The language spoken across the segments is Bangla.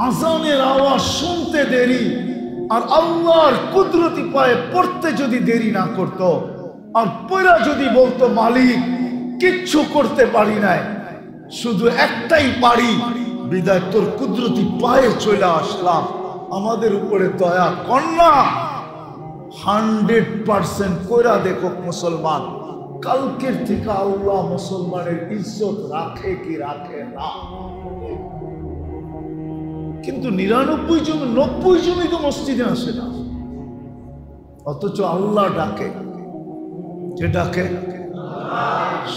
আজানের আওয়াজ শুনতে দেরি, আর আল্লাহর কুদরতি পায়ে পড়তে যদি দেরি না করত, আর পড়া যদি বলতো মালিক কিচ্ছু করতে পারি নাই, শুধু একটাই পারি, বিদায় তোর কুদরতি পায়ে চলে আসলাম, আমাদের উপরে দয়া কর না। 100% কইরা দেখো মুসলমান, কালকের থেকে আল্লাহ মুসলমানের ইজ্জত রাখে কি রাখে না। কিন্তু 99 জন 90 জনই তো মসজিদে আসে না, অথচ আল্লাহ ডাকে। যে ডাকে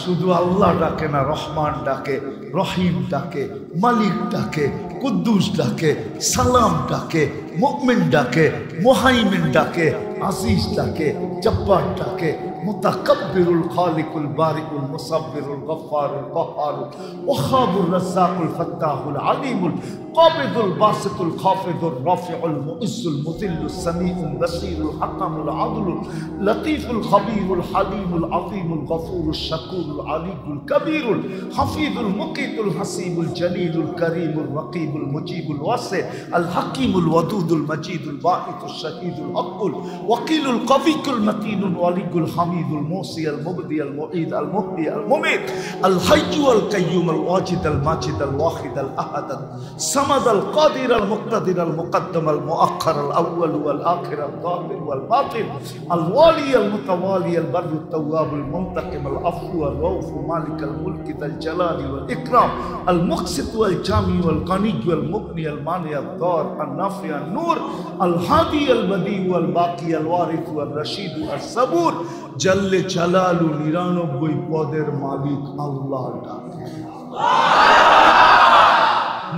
শুধু আল্লাহ ডাকে না, রহমান ডাকে, রহিম ডাকে, মালিক ডাকে, কুদ্দুস ডাকে, সালাম ডাকে, মুমিন ডাকে, মুহাইমিন ডাকে, আজিজ ডাকে, জব্বার ডাকে, মুতাকাব্বিরুল খালিকুল বারিকুল মুসাব্বিরুল গফফারুল কহ্হারুল ওয়াহাবুর রাজ্জাকুল ফাত্তাহুল আলিমুল কাবিদুল বাসিতুল খাফিদুর রাফিউল মুইজ্জুল মুযিল্লুস সামিউল বাসীরুল হাকামুল আদলুল লতীফুল খবীরুল হালিমুল আযীমুল গফুরুশ শাকুরুল আলিকুল কবীরুল হাফিজুল মুকিতুল হাসিবুল জলিলুল করিমুল রকিবুল মুজিবুল ওয়াসি আল হাকিমুল ওয়াদুদুল মজিদুল বাঈতুশ শাহীদুল আকুল ওয়াকিলুল কবিকুল মতিনুল ওয়ালিকুল হামিদুল মুসি আল মুবদি আল মুঈদ আল মুহয়ি আল মুমীত আল হাইয়্যু আল কাইয়্যুম আল ওয়াজিদ আল মাজিদ আল ওয়াহিদ আল আহাদ আল সামাদ আল কাদির আল মুক্তাদির আল মুকদ্দম আল মুআখ্খার আল আউয়াল ওয়াল আখির আল যাহির ওয়াল বাতিন আল ওয়ালি আল মুতাওয়ালি আল বাররু তাওয়াব আল মুনতাকিম আল আফু আল রাউফ মালিক আল মুলক আল জালাল ওয়াল ইকরাম আল মুকসিত ওয়াল জামি ওয়াল গানি ওয়াল মুগনি আল মানি আল দার আল নাফি আল নূর আল হাদি আল বদি ওয়াল বাকি আল ওয়ারিস ওয়াল রশিদ আল সাবুর জল্লে জালালু 99 পদের মালিক আল্লাহ ডাকে।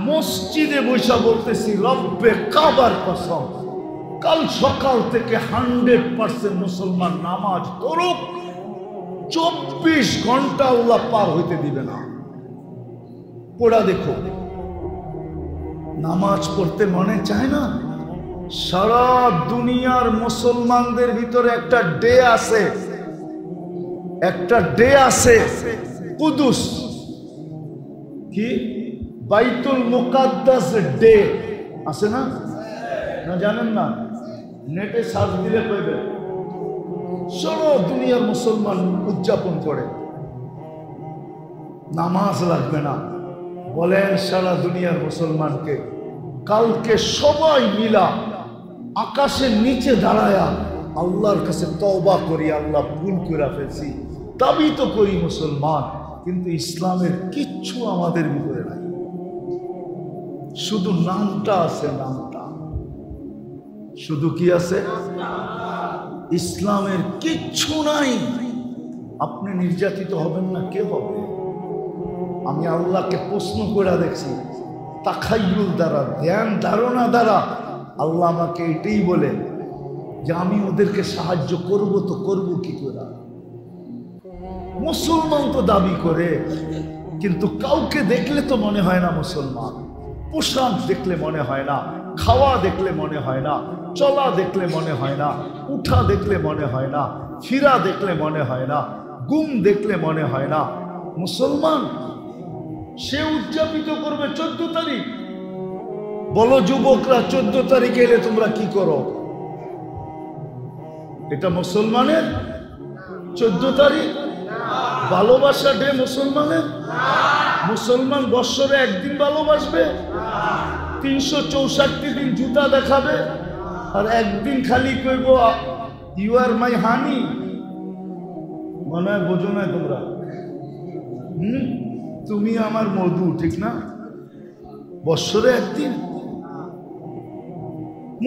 মসজিদে বসে বলতেছি রব্বে কাবার কসম, কাল সকাল থেকে 100% মুসলমান নামাজ পড়ুক, 24 ঘন্টা আল্লাহ পার হইতে দিবে না। পড়া দেখো, নামাজ পড়তে মনে চায় না? সারা দুনিয়ার মুসলমানদের ভিতরে একটা ডে আছে, একটা ডে আছে কুদুস, কি বাইতুল মুকাদ্দাস ডে আছে না? না জানেন না? নেটে সার্চ দিলে পাইবেন। সারা দুনিয়ার মুসলমান উদযাপন করে, নামাজ লাগবে না। বলেন সারা দুনিয়ার মুসলমানকে কালকে সবাই মিলা আকাশের নিচে দাঁড়ায়া আল্লাহর কাছে তওবা করি, আল্লাহ ভুল করে ফেলছি, দাবি তো করি মুসলমান, কিন্তু ইসলামের কিচ্ছু আমাদের ভিতরে নাই, শুধু নামটা আছে, নামটা শুধু কি আছে, ইসলামের কিচ্ছু নাই। আপনি নির্যাতিত হবেন না, কে হবে? আমি আল্লাহকে প্রশ্ন করে দেখছি, তাখাইয়ুল দ্বারা, ধ্যান ধারণা দ্বারা আল্লাহ আমাকে এটাই বলে যে আমি ওদেরকে সাহায্য করব, তো করব কি করে? মুসলমান তো দাবি করে, কিন্তু কাউকে দেখলে তো মনে হয় না মুসলমান। পোশাক দেখলে মনে হয় না, খাওয়া দেখলে মনে হয় না, চলা দেখলে মনে হয় না, উঠা দেখলে মনে হয় না, ফিরা দেখলে মনে হয় না, গুম দেখলে মনে হয় না মুসলমান। সে উদযাপিত করবে 14 তারিখ। বলো যুবকরা, 14 তারিখে এলে তোমরা কি করো? এটা মুসলমানের 14 তারিখ ভালোবাসা ডে মুসলমানের? মুসলমান বৎসরে একদিন ভালোবাসবে, 364 দিন জুতা দেখাবে, আর একদিন খালি কইব ইউ আর মাই হানি। মনে হয় বোঝো না তোমরা? তুমি আমার মধু, ঠিক না? বৎসরে একদিন।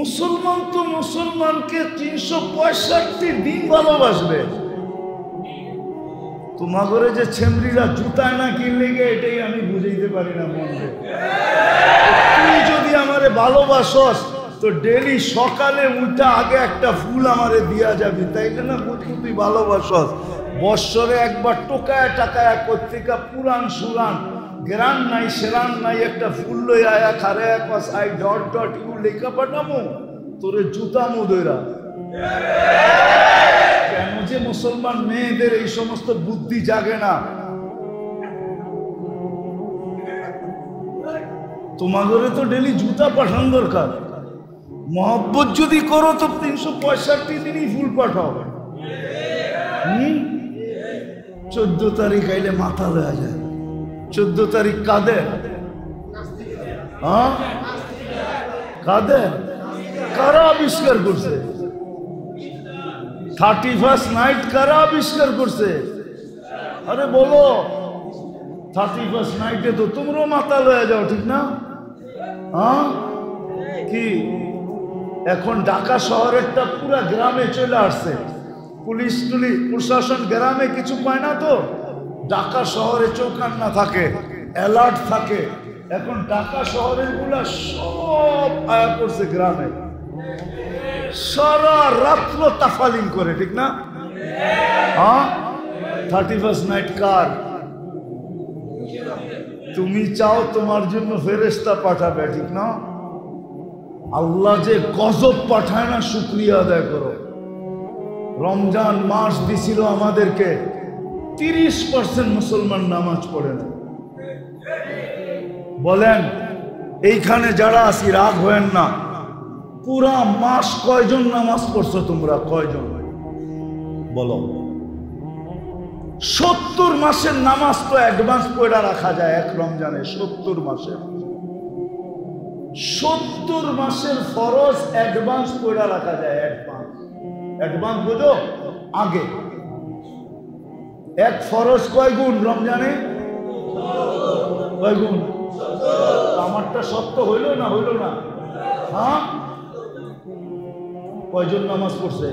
মুসলমান তো মুসলমানকে 365 দিন ভালোবাসবে। তোমার ঘরে যে ছেমরিরা জুতা না কিনলে গে, এটাই আমি বুঝাইতে পারি না মনে। তুই যদি আমারে ভালোবাসস তো ডেলি সকালে উঠা আগে একটা ফুল আমারে দিয়া যাবি, তাই না? বুঝলি তুই ভালোবাসস। বৎসরে একবার টোকায় টাকায় কর্তিকা পুরান সুরান গ্রান নাই সেরান নাই, একটা ফুল লই আয়া খারে একবার আই ডট ডট ইউ লেখা পাঠামো তোরে জুতামো দইরা। কেন যে মুসলমান মেয়েদের এই সমস্ত বুদ্ধি জাগে না? তোমাদের তো ডেলি জুতা পাঠান দরকার। মহব্বত যদি করো তো 365 দিনই ফুল পাঠাও। 14 তারিখ আইলে মাথা লয়া যায়। 14 তারিখ কাদের? হ্যাঁ, কাদের? কারা আবিষ্কার করছে? 31st নাইট কারা আবিষ্কার করছে? আরে বলো, 31st নাইটে তো তোমরাও মাথা লয়া যাও, ঠিক না? হ্যাঁ, কি এখন ঢাকা শহরেরটা পুরা গ্রামে চলে আসছে। পুলিশ প্রশাসন গ্রামে কিছু পায় না, তো ঢাকা শহরে চৌকান্না থাকে, অ্যালার্ট থাকে। এখন ঢাকা শহরের গুলা সব আয়া করছে গ্রামে, সারা রাত্র তাফালিং করে, ঠিক না? হ্যাঁ, 31st নাইট কার? তুমি চাও তোমার জন্য ফেরেশতা পাঠাবে, ঠিক না? আল্লাহ যে গজব পাঠায় না, শুকরিয়া আদায় করো। রমজান মাস দিছিল আমাদেরকে, 30% মুসলমান নামাজ পড়ে না। বলেন এইখানে যারা আছি রাগ হয়েন না, পুরা মাস কয়জন নামাজ পড়ছো তোমরা? কয়জন বলো? 70 মাসের নামাজ তো অ্যাডভান্স পড়া রাখা যায় এক রমজানে। 70 মাসের ফরজ অ্যাডভান্স পড়া রাখা যায়। অ্যাডভান্স বুঝো? আগে এক ফরজ কয় গুণ রমজানে? কয় গুণ? আমারটা সত্য হইল না? হইল না? হ্যাঁ, কয়জন নামাজ পড়ছে?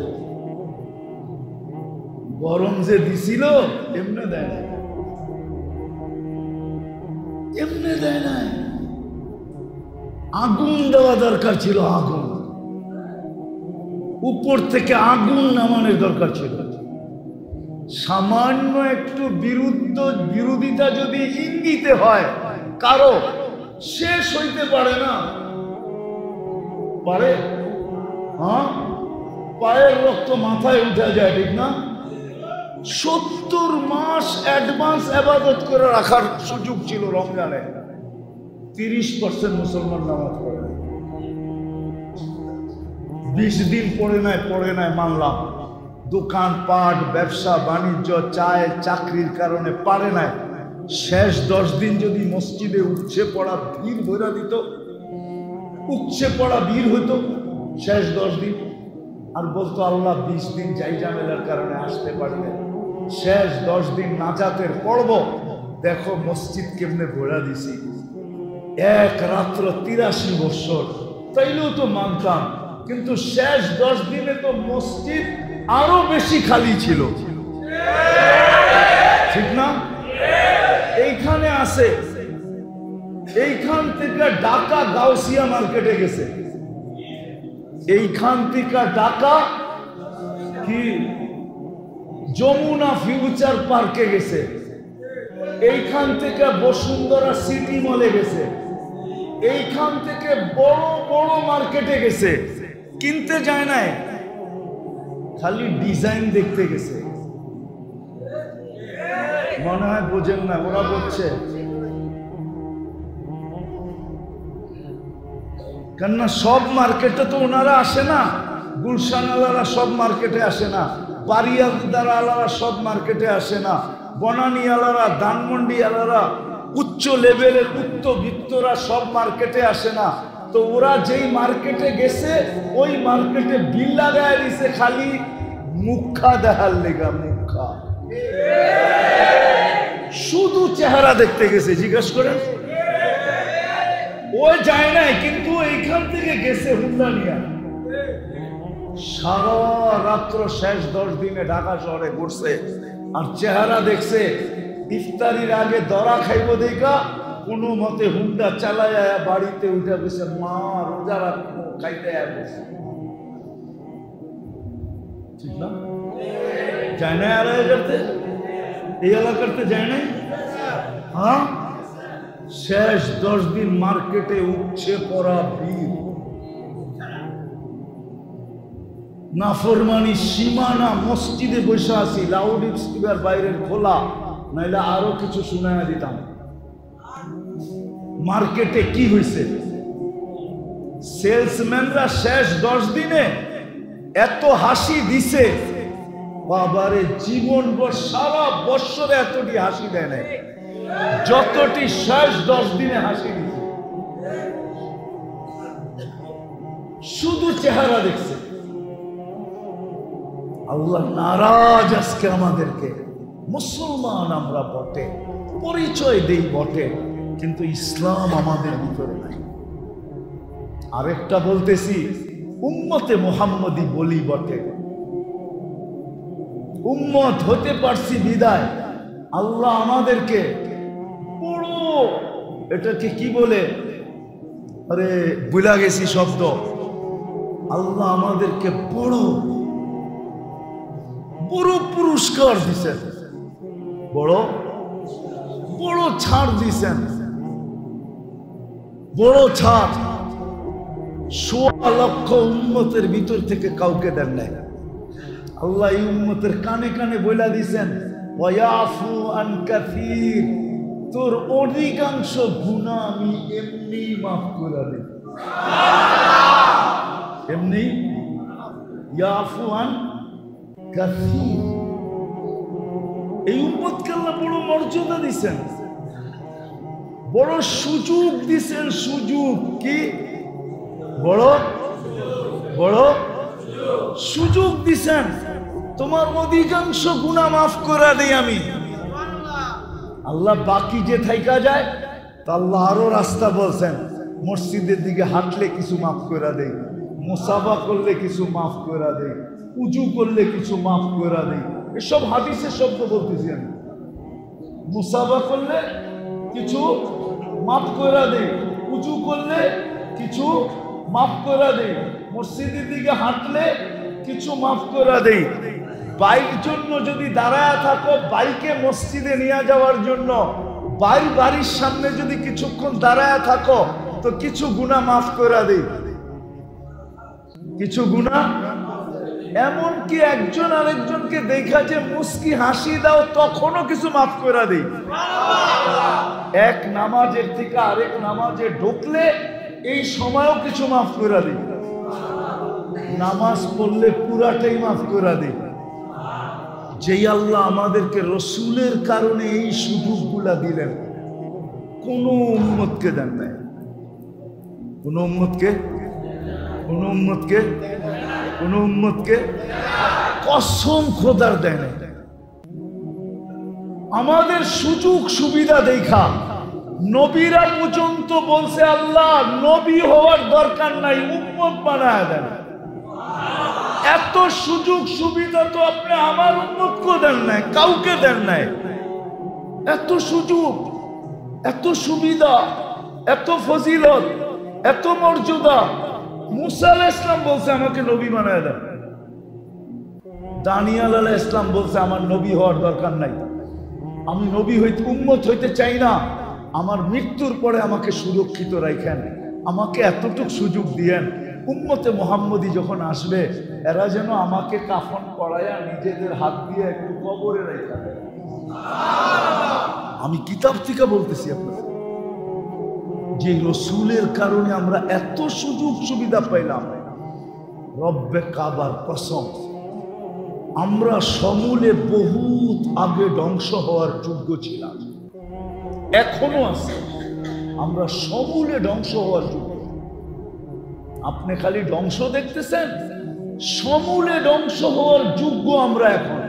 গরম যে দিছিল এমনি দেয় না, এমনি দেয় না, আগুন দেওয়া দরকার ছিল। আগুন উপর থেকে আগুন নামানোর দরকার ছিল। সামান্য একটু বিরোধিতা যদি ইঙ্গিতে হয় কারো, শেষ হইতে পারে না। পারে? হ্যাঁ, পায়ের রক্ত মাথায় উঠে যায়, ঠিক না? 70 মাস অ্যাডভান্স ইবাদত করে রাখার সুযোগ ছিল রমজানে। 30% মুসলমান নামাজ পড়ে না। 20 দিন পড়ে নাই মানলাম। দোকান পাট, ব্যবসা বাণিজ্য, চায় চাকরির কারণে পারে নাই। শেষ 10 দিন যদি মসজিদে উপচে পড়া ভিড় ভরা দিত, উপচে পড়া ভিড় হইতো শেষ 10 দিন, আর বলতো আল্লাহ 20 দিন যাই ঝামেলার কারণে আসতে পারবে, শেষ 10 দিন নাজাতের পড়ব, দেখো মসজিদ কেমনে ভরা দিছি। এক রাত্র 83 বছর, তাইলেও তো মানতাম। কিন্তু শেষ 10 দিনে তো মসজিদ আরো বেশি খালি ছিল, ঠিক না? এইখানে আছে, এইখান থেকে ঢাকা গাউসিয়া মার্কেটে গেছে, এইখান থেকে ঢাকা কি যমুনা ফিউচার পার্কে গেছে, এইখান থেকে বসুন্ধরা সিটি মলে গেছে, এইখান থেকে বড় বড় মার্কেটে গেছে। কিনতে যায় নাই, খালি ডিজাইন দেখতে গেছে। মনে হয় বোঝেন না, ওরা বলছে কেননা সব মার্কেটে তো ওনারা আসে না, গুলশান আলারা সব মার্কেটে আসে না, বারিয়াদার আলারা সব মার্কেটে আসে না, বনানী আলারা, ধানমন্ডি আলারা, উচ্চ লেভেলের উচ্চবিত্তরা সব মার্কেটে আসে না। তো ওরা যেই মার্কেটে গেছে ওই মার্কেটে বিল লাগায় দিছে খালি মুখা দেখার লেগা। মুখা শুধু চেহারা দেখতে গেছে, জিজ্ঞেস করেন। ও যায় নাই, কিন্তু এইখান থেকে গেছে হুন্ডা নিয়ে। সারা রাত্র শেষ 10 দিনে ঢাকা শহরে ঘুরছে, আর চেহারা দেখছে। ইফতারির আগে দরা খাইব দেখা কোনো মতে হুন্ডা চালায় বাড়িতে উঠে গেছে, মা রোজা রাখবো খাইতে গেছে, ঠিক না? যায় না আর করতে, এই এলাকাতে যায় নাই। হ্যাঁ, শেষ 10 দিন মার্কেটে উঠছে পড়া ভিড়, নাফরমানি সীমানা। মসজিদে বসে আছি, লাউড স্পিকার বাইরের খোলা, নাইলে আরো কিছু শুনাইয়া দিতাম। মার্কেটে কি হয়েছে? সেলসম্যানরা শেষ 10 দিনে এত হাসি দিছে, বাবারে জীবনভর সারা বছরে এতটি হাসি দেয় না যতটি শেষ 10 দিনে হাসি দিছে। শুধু চেহারা দেখছে। আল্লাহ নারাজ আজকে আমাদেরকে। মুসলমান আমরা বটে, পরিচয় দেই বটে, কিন্তু ইসলাম আমাদের ভিতরে নাই। আরেকটা বলতেছি, উম্মতে মুহাম্মদী বলি বটে, উম্মত হতে পারছি বিদায় আল্লাহ আমাদেরকে বড়, এটাকে কি বলে, আরে ভুলা গেছি শব্দ, আল্লাহ আমাদেরকে বড় বড় পুরস্কার দিছেন, বড় বড় ছাড় দিছেন, বড় ছাড়। 1.25 লক্ষ উম্মতের ভিতর থেকে কাউকে দেন নাই। আল্লাহ এই উম্মতের কানে কানে বইলা দিছেন, ওয়ায়াফু আন কাসীর, তোর অধিকাংশ গুনাহ আমি এমনি মাফ করে দেই। এমনি ইয়াফু আন কাসীর। এই উম্মতকে আল্লাহ বড় মর্যাদা দিছেন, বড় সুযোগ দিছেন। সুযোগ কি? বড় বড় সুযোগ দিছেন, তোমার অধিকাংশ গুনাহ মাফ করে দেই আমি। আল্লাহ বাকি যে থাইকা যায় তা আল্লাহ আরো রাস্তা বলছেন, মসজিদের দিকে হাঁটলে কিছু মাফ করে দেই, মুসাফা করলে কিছু মাফ করে দেই, উজু করলে কিছু মাফ করে দেই। এসব হাদিসের শব্দ বলতেছি আমি। মুসাফা করলে কিছু মাফ করে দেই, উজু করলে কিছু মাফ করে দেই, মসজিদের দিকে হাঁটলে কিছু মাফ করে দেই। বাইক জন্য যদি দাঁড়ায় থাকো, বাইকে মসজিদে নিয়ে যাওয়ার জন্য বাড়ির সামনে যদি কিছুক্ষণ দাঁড়ায় থাকো, তো কিছু গুনাহ মাফ করে দেই, কিছু গুনাহ। এমনকি একজন আরেকজনকে দেখা যে মুস্কি হাসি দাও, তখনও কিছু মাফ করে দেই। এক নামাজের থেকে আরেক নামাজে ঢুকলে এই সময়ও কিছু মাফ করে দিই। নামাজ পড়লে পুরাটাই মাফ করে দিই। যেই আল্লাহ আমাদেরকে রসুলের কারণে এই সুযোগগুলা দিলেন, কোন উম্মতকে দেন নাই। কোন উম্মতকে কোন উম্মতকে কোন উম্মতকে কসম খোদার দেয় নাই। আমাদের সুযোগ সুবিধা দেখা নবীরা পর্যন্ত বলছে, আল্লাহ নবী হওয়ার দরকার নাই, উম্মত বানায় দেন। এত সুযোগ সুবিধা তো আপনি আমার উম্মতকে দেন নাই, কাউকে দেন নাই। এত সুযোগ, এত সুবিধা, এত ফজিলত, এত মর্যাদা। মুসা আলাইহিস সালাম বলছে আমাকে নবী বানায় দেন। দানিয়েল আলাইহিস সালাম বলছে আমার নবী হওয়ার দরকার নাই, আমি নবী হইতে উম্মত হইতে চাই না, আমার মৃত্যুর পরে আমাকে সুরক্ষিত রাখেন, আমাকে এতটুকু সুযোগ দিয়েন, উম্মতে মুহাম্মদী যখন আসবে এরা যেন আমাকে কাফন পরায়া নিজেদের হাত দিয়ে একটু কবরে রাখা। আমি কিতাব থেকে বলতেছি আপনার, যে রসুলের কারণে আমরা এত সুযোগ সুবিধা পাইলাম। রব্বে কাবার কসম, আমরা সমূলে বহুত আগে ধ্বংস হওয়ার যোগ্য ছিলাম, এখনো আছে। আমরা সমূলে ধ্বংস হওয়ার যোগ্য। আপনি খালি ধ্বংস দেখতেছেন, সমূলে ধ্বংস হওয়ার যোগ্য আমরা এখন।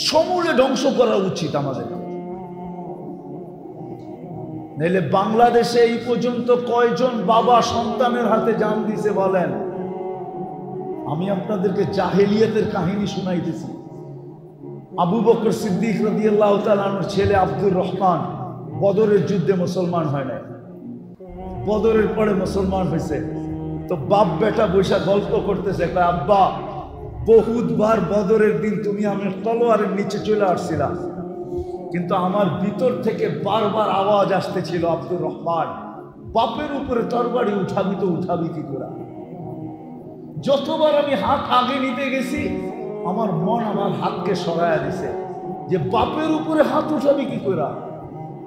সমূলে ধ্বংস করা উচিত আমাদের। নাহলে বাংলাদেশে এই পর্যন্ত কয়জন বাবা সন্তানের হাতে জান দিছে বলেন? আমি আপনাদেরকে জাহেলিয়াতের কাহিনী শুনাইতেছি। আবু বকর সিদ্দিক রাদিয়াল্লাহু তাআলা আনহুর ছেলে আব্দুর রহমান বদরের যুদ্ধে মুসলমান হয় নাই, বদরের পরে মুসলমান হয়েছে। তো বাপ বেটা বৈশা গল্প করতেছে, আব্বা বহুতবার বদরের দিন তুমি আমার তলোয়ারের নিচে চলে আসছিলাম, কিন্তু আমার ভিতর থেকে বারবার আওয়াজ আসতেছিল, আব্দুর রহমান বাপের উপরে তরবারি উঠাবি তো উঠাবি কি করে? যতবার আমি হাত আগে নিতে গেছি আমার মন আমার হাতকে সরাইয়া দিছে যে বাপের উপরে হাত উঠাবি কি করে?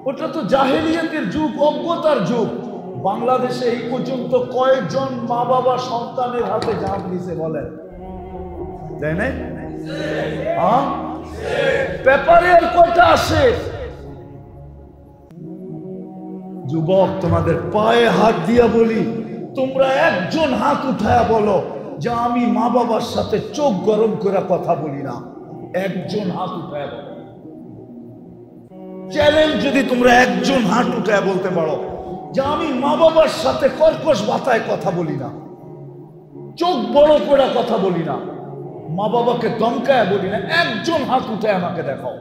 ওটা তো জাহেলিয়াতের যুগ, অজ্ঞতার যুগ। বাংলাদেশে এই পর্যন্ত কয়েকজন মা বাবা সন্তানের হাতে জান দিছে বলেন, তাই না? হ্যাঁ, পেপারে আর কয়টা আসে? যুবক, তোমাদের পায়ে হাত দিয়া বলি, তোমরা একজন হাত উঠায়া বলো যে আমি মা বাবার সাথে চোখ গরম করে কথা বলি না। একজন হাত উঠায়া বলো, চ্যালেঞ্জ যদি তোমরা একজন হাত উঠায়া বলতে পারো যে আমি মা বাবার সাথে কর্কশ ভাষায় কথা বলি না, চোখ বড় করে কথা বলি না, মা বাবাকে ধমকায় বলি না, একজন হাত উঠায় আমাকে দেখাও।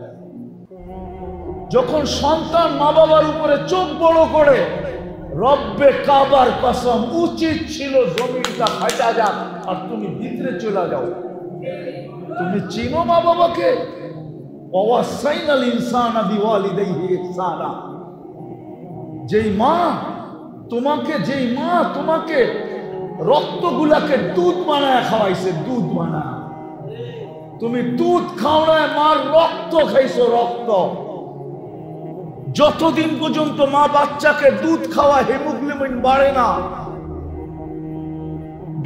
যখন সন্তান মা বাবার উপরে চোখ বড় করে, রব্বে কাবার কসম, উচিত ছিল জমিনটা ফাটা যাক আর তুমি ভিতরে চলে যাও। তুমি চিনো মা বাবাকে? ওয়াসাইনাল ইনসানা বিওয়ালিদাইহি ইহসানা। যেই মা তোমাকে রক্তগুলাকে দুধ বানায় খাওয়াইছে, দুধ বানায়, তুমি দুধ খাও না, মার রক্ত খাইছো, রক্ত। যতদিন পর্যন্ত মা বাচ্চাকে দুধ খাওয়া হিমোগ্লোবিন বাড়ে না,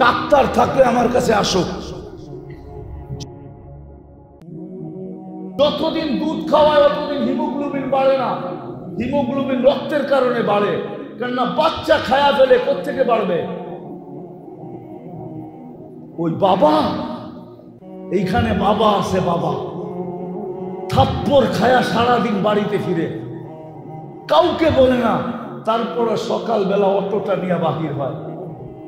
ডাক্তার থাকলে আমার কাছে আসো। যতদিন দুধ খাওয়ায় ততদিন হিমোগ্লোবিন বাড়ে না। হিমোগ্লোবিন রক্তের কারণে বাড়ে, কেননা বাচ্চা খায়া ফেলে, কোত্থেকে বাড়বে? ওই বাবা, এইখানে বাবা আছে, বাবা থাপ্পড় খায়া সারাদিন বাড়িতে ফিরে, কাউকে বলে না, তারপরে সকালবেলা অটোটা নিয়ে বাহির হয়।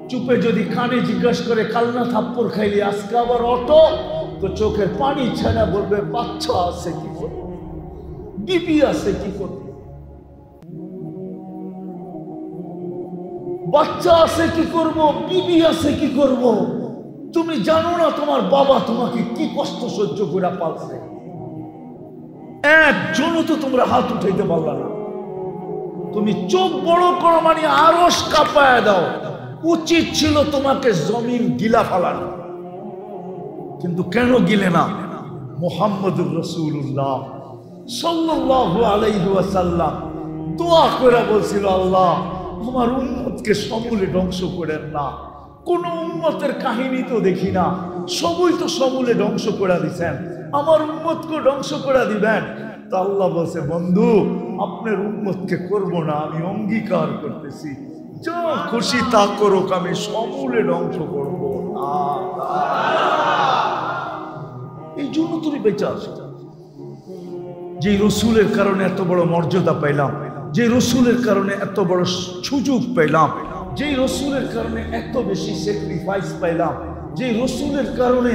চুপে যদি কানে জিজ্ঞাসা করে কাল না থাপ্পড় খাইলি, আজকে আবার অটো, তো চোখের পানি ছাড়া বলবে বাচ্চা আছে কি করবে, বিবি আছে কি করবে, বাচ্চা আছে কি করব, বিবি আছে কি করব। তুমি জানো না তোমার বাবা তোমাকে কি কষ্ট সহ্য করে পালছে? একজনও তো তোমরা হাত উঠাইতে পারলা না। তুমি চোখ বড় করো মানে আরশ কাঁপায় দাও। উচিত ছিল তোমাকে জমিন গিলা ফেলানো, কিন্তু কেন গিলে না? মুহাম্মদুর রাসূলুল্লাহ সাল্লাল্লাহু আলাইহি ওয়াসাল্লাম দোয়া করে বলছিল, আল্লাহ আমার উম্মতকে সমূলে ধ্বংস করেন না। কোন উম্মতের কাহিনী তো দেখি না, সবই তো সমূলে ধ্বংস করে দিচ্ছেন, আমার উম্মতকে ধ্বংস করে দিবেন। তা আল্লাহ বলছে, বন্ধু আপনার উম্মতকে করব না, আমি অঙ্গীকার করতেছি, যা খুশি তা করুক, আমি সমূলে ধ্বংস করব না। এই জন্য তুমি বেঁচে আছো। যে রসুলের কারণে এত বড় মর্যাদা পাইলাম, যে রসুলের কারণে এত বড় সুযোগ পাইলাম, যে রসুলের কারণে এত বেশি স্যাক্রিফাইস পাইলাম, যে রসুলের কারণে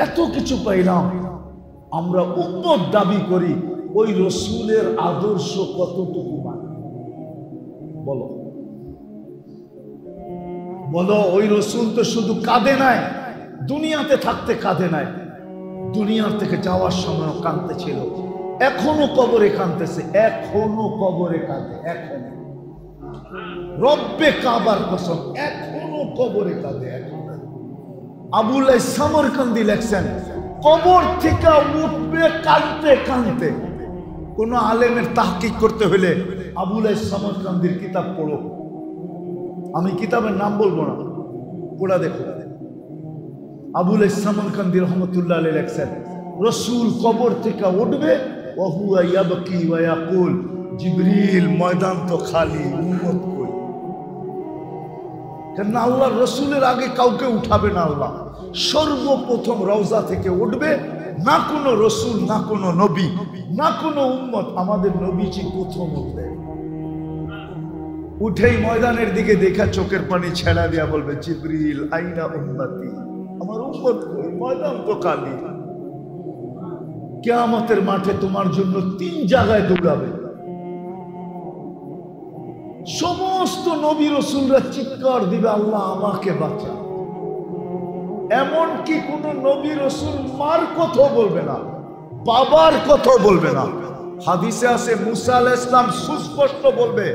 এত কিছু পাইলাম, আমরা উম্মত দাবি করি, ওই রসুলের আদর্শ কতটুকু মানে? বলো বলো। ওই রসুল তো শুধু কাঁদে নাই, দুনিয়াতে থাকতে কাঁদে নাই, দুনিয়ার থেকে যাওয়ার সময় কাঁদতে ছিল, এখনো কবরে কাঁদতেছে, এখনো কবরে কাঁদে, এখনো রব্বে কাবার কসম, এখনো কবরে কাঁদে। আবুল সামরকান্দি লেখছেন, কবর থেকে উঠবে কাঁদতে কাঁদতে। কোন আলেমের তাহকিক করতে হলে আবুল সামরকান্দির কিতাব পড়ো। আমি কিতাবের নাম বলবো না, পড়া দেখো। আবুল সামরকান্দি রহমতুল্লাহ আলাইহি লেখছেন, রসুল কবর থেকে উঠবে, ওহুয়া ইয়াবকি ওয়া ইয়াকুল, জিবরিল ময়দান তো খালি, উম্মত কই? কেন আল্লাহর রসুলের আগে কাউকে উঠাবে না আল্লাহ। সর্বপ্রথম রওজা থেকে উঠবে, না কোনো রসুল, না কোনো নবী, না কোনো উম্মত, আমাদের নবীজি প্রথম উঠবে। উঠেই ময়দানের দিকে দেখা চোখের পানি ছেড়া দিয়া বলবে, জিবরিল আইনা উম্মতি, আমার উম্মত কই? ময়দান তো খালি। কিয়ামতের মাঠে তোমার জন্য 3 জায়গায় দৌড়াবে। সমস্ত নবী রসুলরা চিৎকার দিবে, আল্লাহ আমাকে বাঁচা। এমনকি কোন নবী রসুল মার কথা বলবে না, বাবার কথা বলবে না। হাদিসে আছে মুসা আলাইহিস সালাম সুস্পষ্ট বলবে,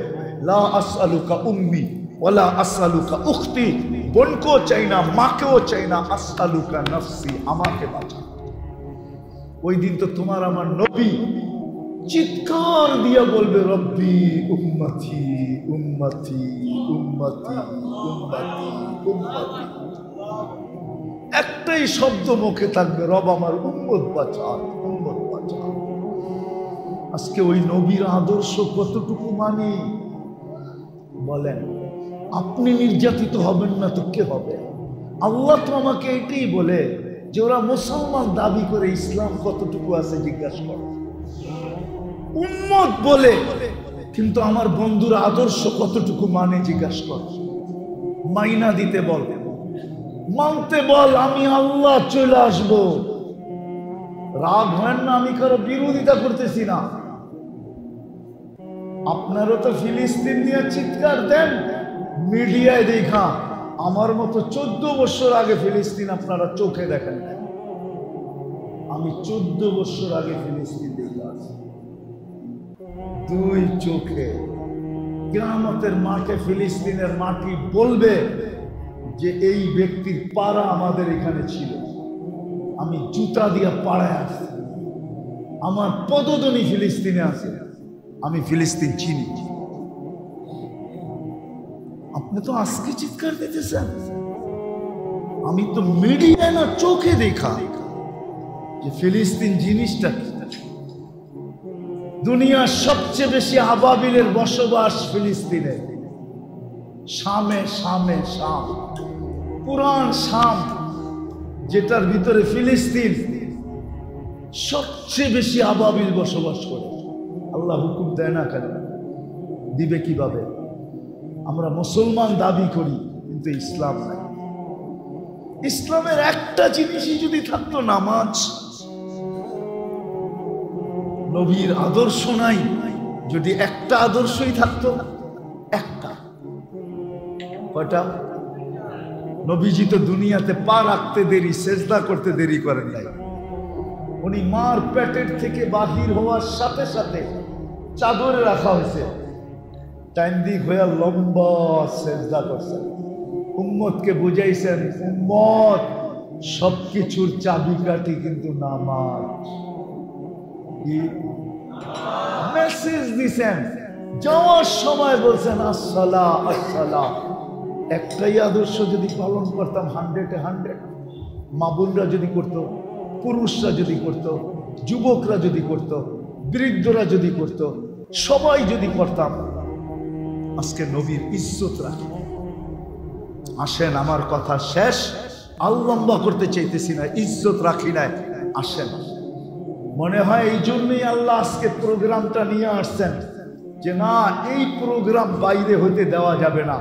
লা আসআলুকা উম্মি ওয়ালা আসআলুকা উখতি, বোনকেও চাই না, মাকেও চাই না, আসআলুকা নাফসি, আমাকে বাঁচা। ওই দিন তো তোমার আমার নবী চিৎকার দিয়া বলবে রব্বি উম্মতি উম্মতি উম্মতি উম্মতি উম্মতি। একটাই শব্দ মুখে থাকবে, রব আমার উম্মত বাঁচান, উম্মত বাঁচান। আজকে ওই নবীর আদর্শ কতটুকু মানি বলেন? আপনি নির্যাতিত হবেন না তো কে হবে? আল্লাহ তো আমাকে এটাই বলে যে ওরা মুসলমান দাবি করে ইসলাম কতটুকু আছে জিজ্ঞাসা করে। উম্মত বলে কিন্তু আমার বন্ধুর আদর্শ কতটুকু মানে জিজ্ঞাসা কর। মাইনা দিতে বল, মানতে বল, আমি আল্লাহ চলে আসব। রাগ হয় না, আমি কারো বিরোধিতা করতেছি না। আপনারও তো ফিলিস্তিন নিয়ে চিৎকার দেন, মিডিয়ায় দেখা। আমার মতো 14 বছর আগে ফিলিস্তিন আপনারা চোখে দেখেন না। আমি 14 বছর আগে ফিলিস্তিন দেখে আসি, 2 চোখে। কিয়ামতের মাঠে ফিলিস্তিনের মাটি বলবে যে এই ব্যক্তির পাড়া আমাদের এখানে ছিল। আমি জুতা দিয়ে পাড়ায় আসছি, আমার পদধ্বনি ফিলিস্তিনে আছে, আমি ফিলিস্তিন চিনি। আপনি তো আজকে চিৎকার দিতেছেন, আমি তো মিডিয়া না চোখে দেখা যে ফিলিস্তিন জিনিসটা কি। দুনিয়ার সবচেয়ে বেশি আবাবিলের বসবাস ফিলিস্তিনে, শামে, শামে, শাম, পুরান শাম, যেটার ভিতরে ফিলিস্তিন, সবচেয়ে বেশি আবাবিল বসবাস করে। আল্লাহ হুকুম দেয় না কেন? দিবে কিভাবে? আমরা মুসলমান দাবি করি কিন্তু ইসলাম নাই। ইসলামের একটা জিনিসই যদি থাকতো, নামাজ। নবীর আদর্শ নাই, যদি একটা আদর্শই থাকতো, একটা। কয়টা? নবীজি তো দুনিয়াতে পা রাখতে দেরি, সেজদা করতে দেরি করেন নাই। উনি মার পেটের থেকে বাহির হওয়ার সাথে সাথে চাদরে রাখা হয়েছে, টাইম দিক হয়ে লম্বা সেজদা করছেন। উম্মতকে বুঝাইছেন, উম্মত সবকিছুর চাবিকাঠি কিন্তু নামাজ। মেসেজ দিছেন, যাওয়ার সময় বলছেন আসসালাহ আসসালাহ। একটাই আদর্শ যদি পালন করতাম 100-এ 100, মা বোনরা যদি করত, পুরুষরা যদি করত, যুবকরা যদি করত, বৃদ্ধরা যদি করত, সবাই যদি করতাম, আজকে নবীর ইজ্জত রাখি। আসেন, আমার কথা শেষ, আর লম্বা করতে চাইতেছি না, ইজ্জত রাখি নাই। আসেন, মনে হয় এই জন্যই আল্লাহ আজকে প্রোগ্রামটা নিয়ে আসছেন যে না, এই প্রোগ্রাম বাইরে হতে দেওয়া যাবে না,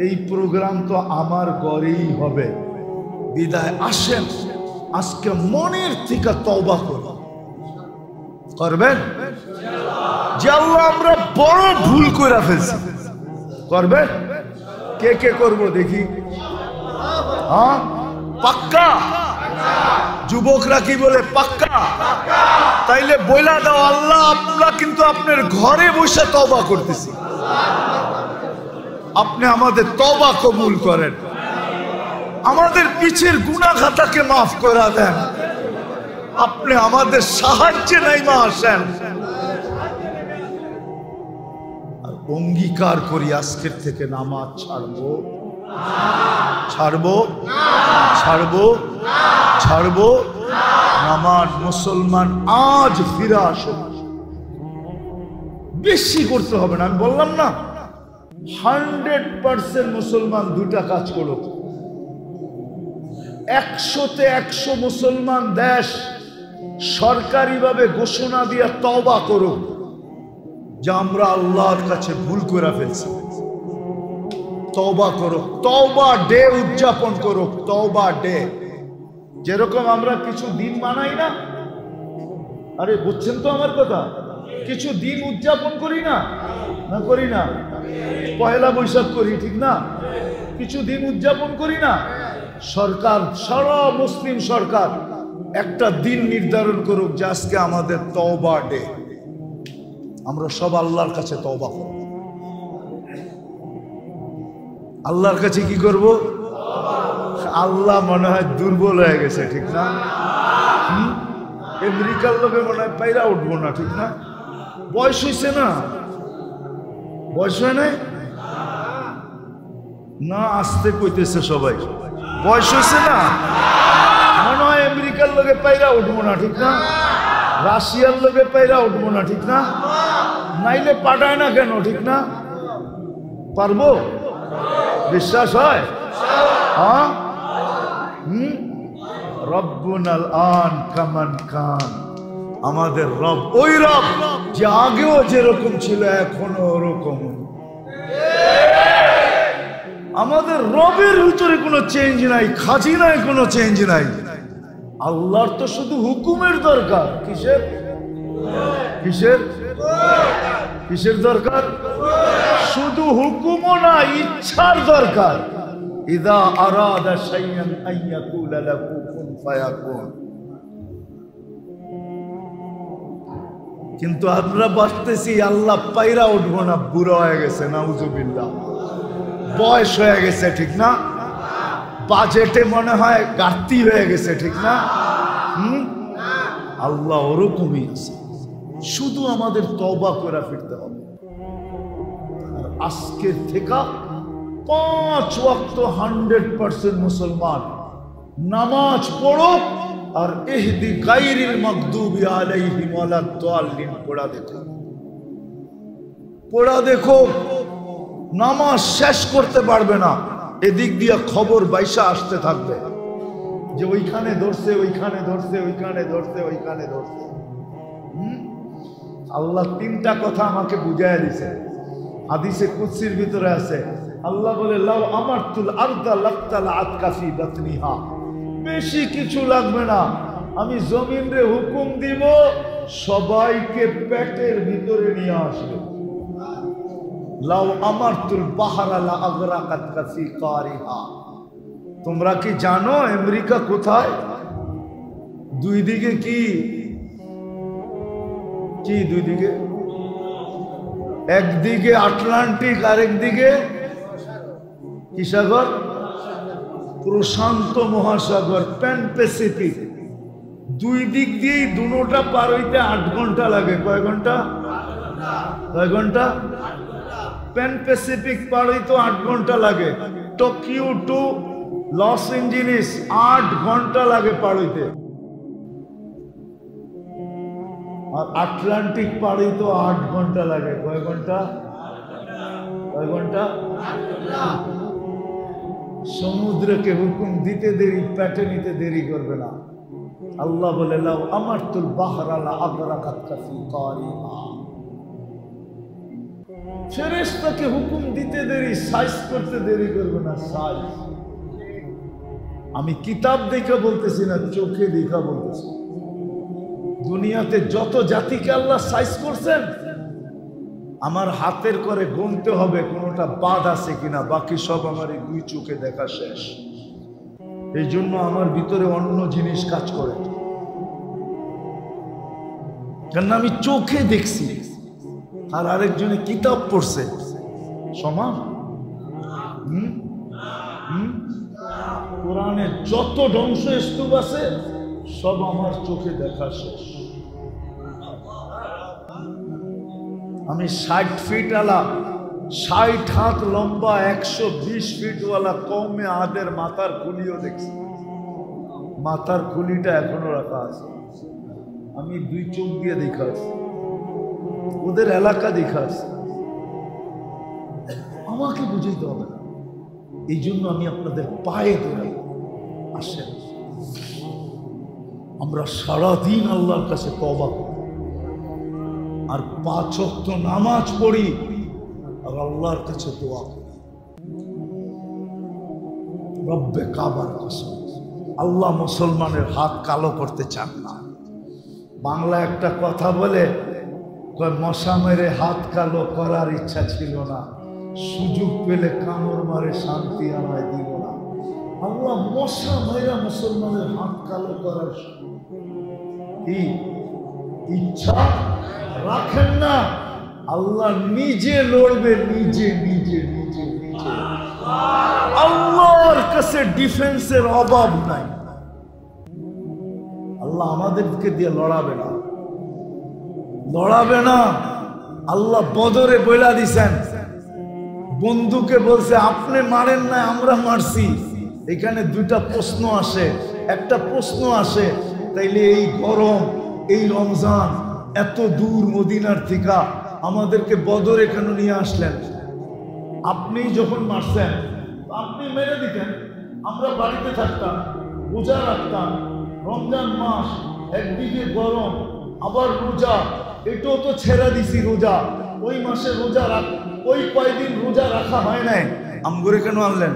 এই প্রোগ্রাম তো আমার ঘরেই হবে। বিদায় আসেন, আজকে মনের থেকে তওবা করব। করবেন? যে আল্লাহ আমরা বড় ভুল করে ফেলছি, করবেন? কে কে করব দেখি? হ্যাঁ, পাক্কা? যুবকরা কি বলে? পাক্কা? তাইলে বইলা দাও, আল্লাহ আমরা কিন্তু আপনার ঘরে বসে তওবা করতেছি, আপনি আমাদের তওবা কবুল করেন, আমাদের পিছের গুনাহ খাতাকে মাফ করে দেন, আপনি আমাদের সাহায্যে নাইমা আসেন। আর অঙ্গীকার করি আজকের থেকে নামাজ ছাড়বো, ছাড়বো, ছাড়বো, ছাড়বো। নামাজ মুসলমান আজ ফিরে আসো। বেশি করতে হবে না, আমি বললাম না 100% মুসলমান 2টা কাজ করো। 100-তে 100 মুসলমান দেশ সরকারিভাবে ঘোষণা দিয়ে তওবা করো যে আমরা আল্লাহর কাছে ভুল করে ফেলছি। তওবা করো, তওবা ডে উদযাপন করো, তওবা ডে। যেরকম আমরা কিছু দিন মানাই না, আরে বুঝছেন তো আমার কথা, কিছু দিন উদযাপন করি না, না করি না? পয়লা বৈশাখ করি, ঠিক না? কিছু দিন উদযাপন করি না? সরকার, সারা মুসলিম সরকার একটা দিন নির্ধারণ করুক যে আজকে আমাদের তওবা ডে, আমরা সব আল্লাহর কাছে তওবা করব। আল্লাহর কাছে কি করব? আল্লাহ মনে হয় দুর্বল হয়ে গেছে, ঠিক না? আমেরিকার লোকে মনে হয় পাইরা উঠবো না, ঠিক না? বয়স হয়েছে না? বয়স হয় নাই না? আসতে কইতেছে সবাই। বয়স হয়েছে না? মনে হয় আমেরিকার লোকে পাইরা উঠবো না, ঠিক না? রাশিয়ার লোকে পাইরা উঠবো না, ঠিক না? নাইলে পাঠায় না কেন, ঠিক না? পারবো? বিশ্বাস হয়? হ্যাঁ। রব্বুনাল আন কামান কান, আমাদের রব ওই রব যে আগেও যেরকম ছিল এখনো ওরকম। আমাদের রবের ভিতরে কোনো চেঞ্জ নাই, খাজিনায় কোনো চেঞ্জ নাই। আল্লাহর তো শুধু হুকুমের দরকার। কিসের কিসের কিসের দরকার? শুধু হুকুমও না, ইচ্ছার দরকার। ইদা আরাদা শাইআন আন ইয়াকুলা লাহু কুন ফায়াকুন। কিন্তু আমরা ভাবতেছি আল্লাহ পাইরা উঠবো না, বুড়া হয়ে গেছে, নাউজুবিল্লাহ, বয়স হয়ে গেছে, ঠিক না? বাজেটে মনে হয় ঘাটতি হয়ে গেছে, ঠিক না? আল্লাহ ওরকমই আছে, শুধু আমাদের তওবা করে ফিরতে হবে। আর আজকের থেকে 5 ওয়াক্ত 100% মুসলমান নামাজ পড়ো আর ইহদি গায়রিল মাগদুবি আলাইহিম ওয়ালাদ দাল্লিন পড়া দেখো, পড়া দেখো। নামাজ শেষ করতে পারবে না, এদিক দিয়ে খবর বাইসা আসতে থাকবে যে ওইখানে ধরছে, ওইখানে ধরছে, ওইখানে ধরছে, ওইখানে ধরছে। আল্লাহ 3টা কথা আমাকে বুঝাইয়া দিছে, হাদিসে কুদসির ভিতরে আছে। আল্লাহ বলে, লাউ আমারতুল আরদা লাক্তাল আতকাফি বাতনিহা, বেশি কিছু লাগবে না, আমি জমিনে হুকুম দিব সবাইকে পেটের ভিতরে নিয়ে আসবে। লাউ আমারতুল বাহরা লা আগরাকাতকা ফি কারিহা। তোমরা কি জানো আমেরিকা কোথায়? দুই দিকে কি কি দুই দিকে? একদিকে আটলান্টিক, আরেকদিকে কি সাগর? প্রশান্ত মহাসাগর, প্যান প্যাসিফিক। দুই দিক দিয়েই দুটোটা পার হইতে 8 ঘন্টা লাগে। কয় ঘন্টা? কয় ঘন্টা? প্যান প্যাসিফিক পার হইতে 8 ঘন্টা লাগে। টোকিও টু লস এঞ্জেলিস 8 ঘন্টা লাগে পার হইতে। আর আটলান্টিক পার হইতে 8 ঘন্টা লাগে। কয় ঘন্টা? কয় ঘন্টা? সমুদ্রকে হুকুম দিতে দেরি, পেটে নিতে দেরি করবে না। আল্লাহ বলে, লাউ আমারতুল বাহরা লা আগরাকাতকা ফি কারিহা। ফেরেশতাকে হুকুম দিতে দেরি, সাইজ করতে দেরি করবে না। সাইজ আমি কিতাব দেখে বলতেছি না, চোখে দেখা বলতেছি। দুনিয়াতে যত জাতিকে আল্লাহ সাইজ করছেন, আমার হাতের করে গুনতে হবে কোনটা বাদ আছে কিনা, বাকি সব আমার এই 2 চোখে দেখা শেষ। এই জন্য আমার ভিতরে অন্য জিনিস কাজ করে, কারণ আমি চোখে দেখছি আর আরেকজনে কিতাব পড়ছে। সমান? কোরআনের যত ধ্বংসস্তূপ আছে সব আমার চোখে দেখা শেষ। আমি 60 ফিট আলা, 60 হাত লম্বা, 120 ফিট ওয়ালা কওমে আদের মাথার খুলিও দেখছি। মাথার খুলিটা এখনো রাখা আছে। আমি 2 চোখ দিয়ে দেখা আছি, ওদের এলাকা দেখা আছে। আমাকে বুঝাইতে হবে না। এই জন্য আমি আপনাদের পায়ে ধরে আসেন, আমরা সারাদিন আল্লাহর কাছে তওবা করি আর 5 ওয়াক্ত নামাজ পড়ি আর আল্লাহর কাছে দোয়া করি। রব্বে কাবার কসম, আল্লাহ মুসলমানের হাত কালো করতে চান না। বাংলা একটা কথা বলে, মশা মেরে হাত কালো করার ইচ্ছা ছিল না, সুযোগ পেলে কামড় মারে শান্তি আমায় দিল না। আল্লাহ মশা মেরা মুসলমানের হাত কালো করার ইচ্ছা রাখেন না। আল্লাহ নিজে লড়বে, নিজে নিজে নিজে নিজে। আল্লাহর কাছে ডিফেন্সের অভাব নাই। আল্লাহ আমাদেরকে দিয়ে লড়াবে না, লড়াবে না। আল্লাহ বদরে বইলা দিছেন, বন্ধুকে বলছে আপনি মারেন না আমরা মারছি। এখানে দুইটা প্রশ্ন আসে, একটা প্রশ্ন আসে, তাইলে এই গরম, এই রমজান, এত দূর মদিনার থেকে আমাদেরকে বদরে কেন নিয়ে আসলেন? আপনি যখন মারছেন আপনি মেরে দিতেন, আমরা বাড়িতে থাকতাম, রোজা রাখতাম। রমজান মাস, একদিকে গরম আবার রোজা, এটাও তো ছেড়ে দিছি রোজা। ওই মাসে রোজা ওই কয়দিন রোজা রাখা হয় নাই, আমগরে কেন আনলেন?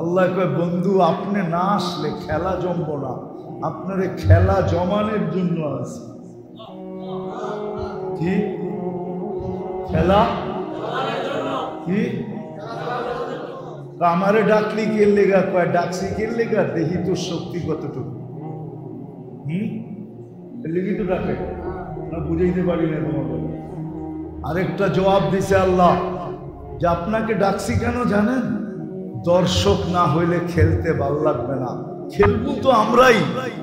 আল্লাহ কয় বন্ধু আপনি না আসলে খেলা জমবো না, আপনার খেলা জমানোর জন্য আছে। কি খেলা? কি আমারে ডাকলি কে লেগা? কয় ডাকছি কে লেগা? দেখি তোর শক্তি কতটুকু। লেগে তো ডাকে না, বুঝাইতে পারি না তোমাকে। আরেকটা জবাব দিছে আল্লাহ যে আপনাকে ডাকছি কেন জানেন? দর্শক না হইলে খেলতে ভালো লাগবে না। খেলবো তো আমরাই,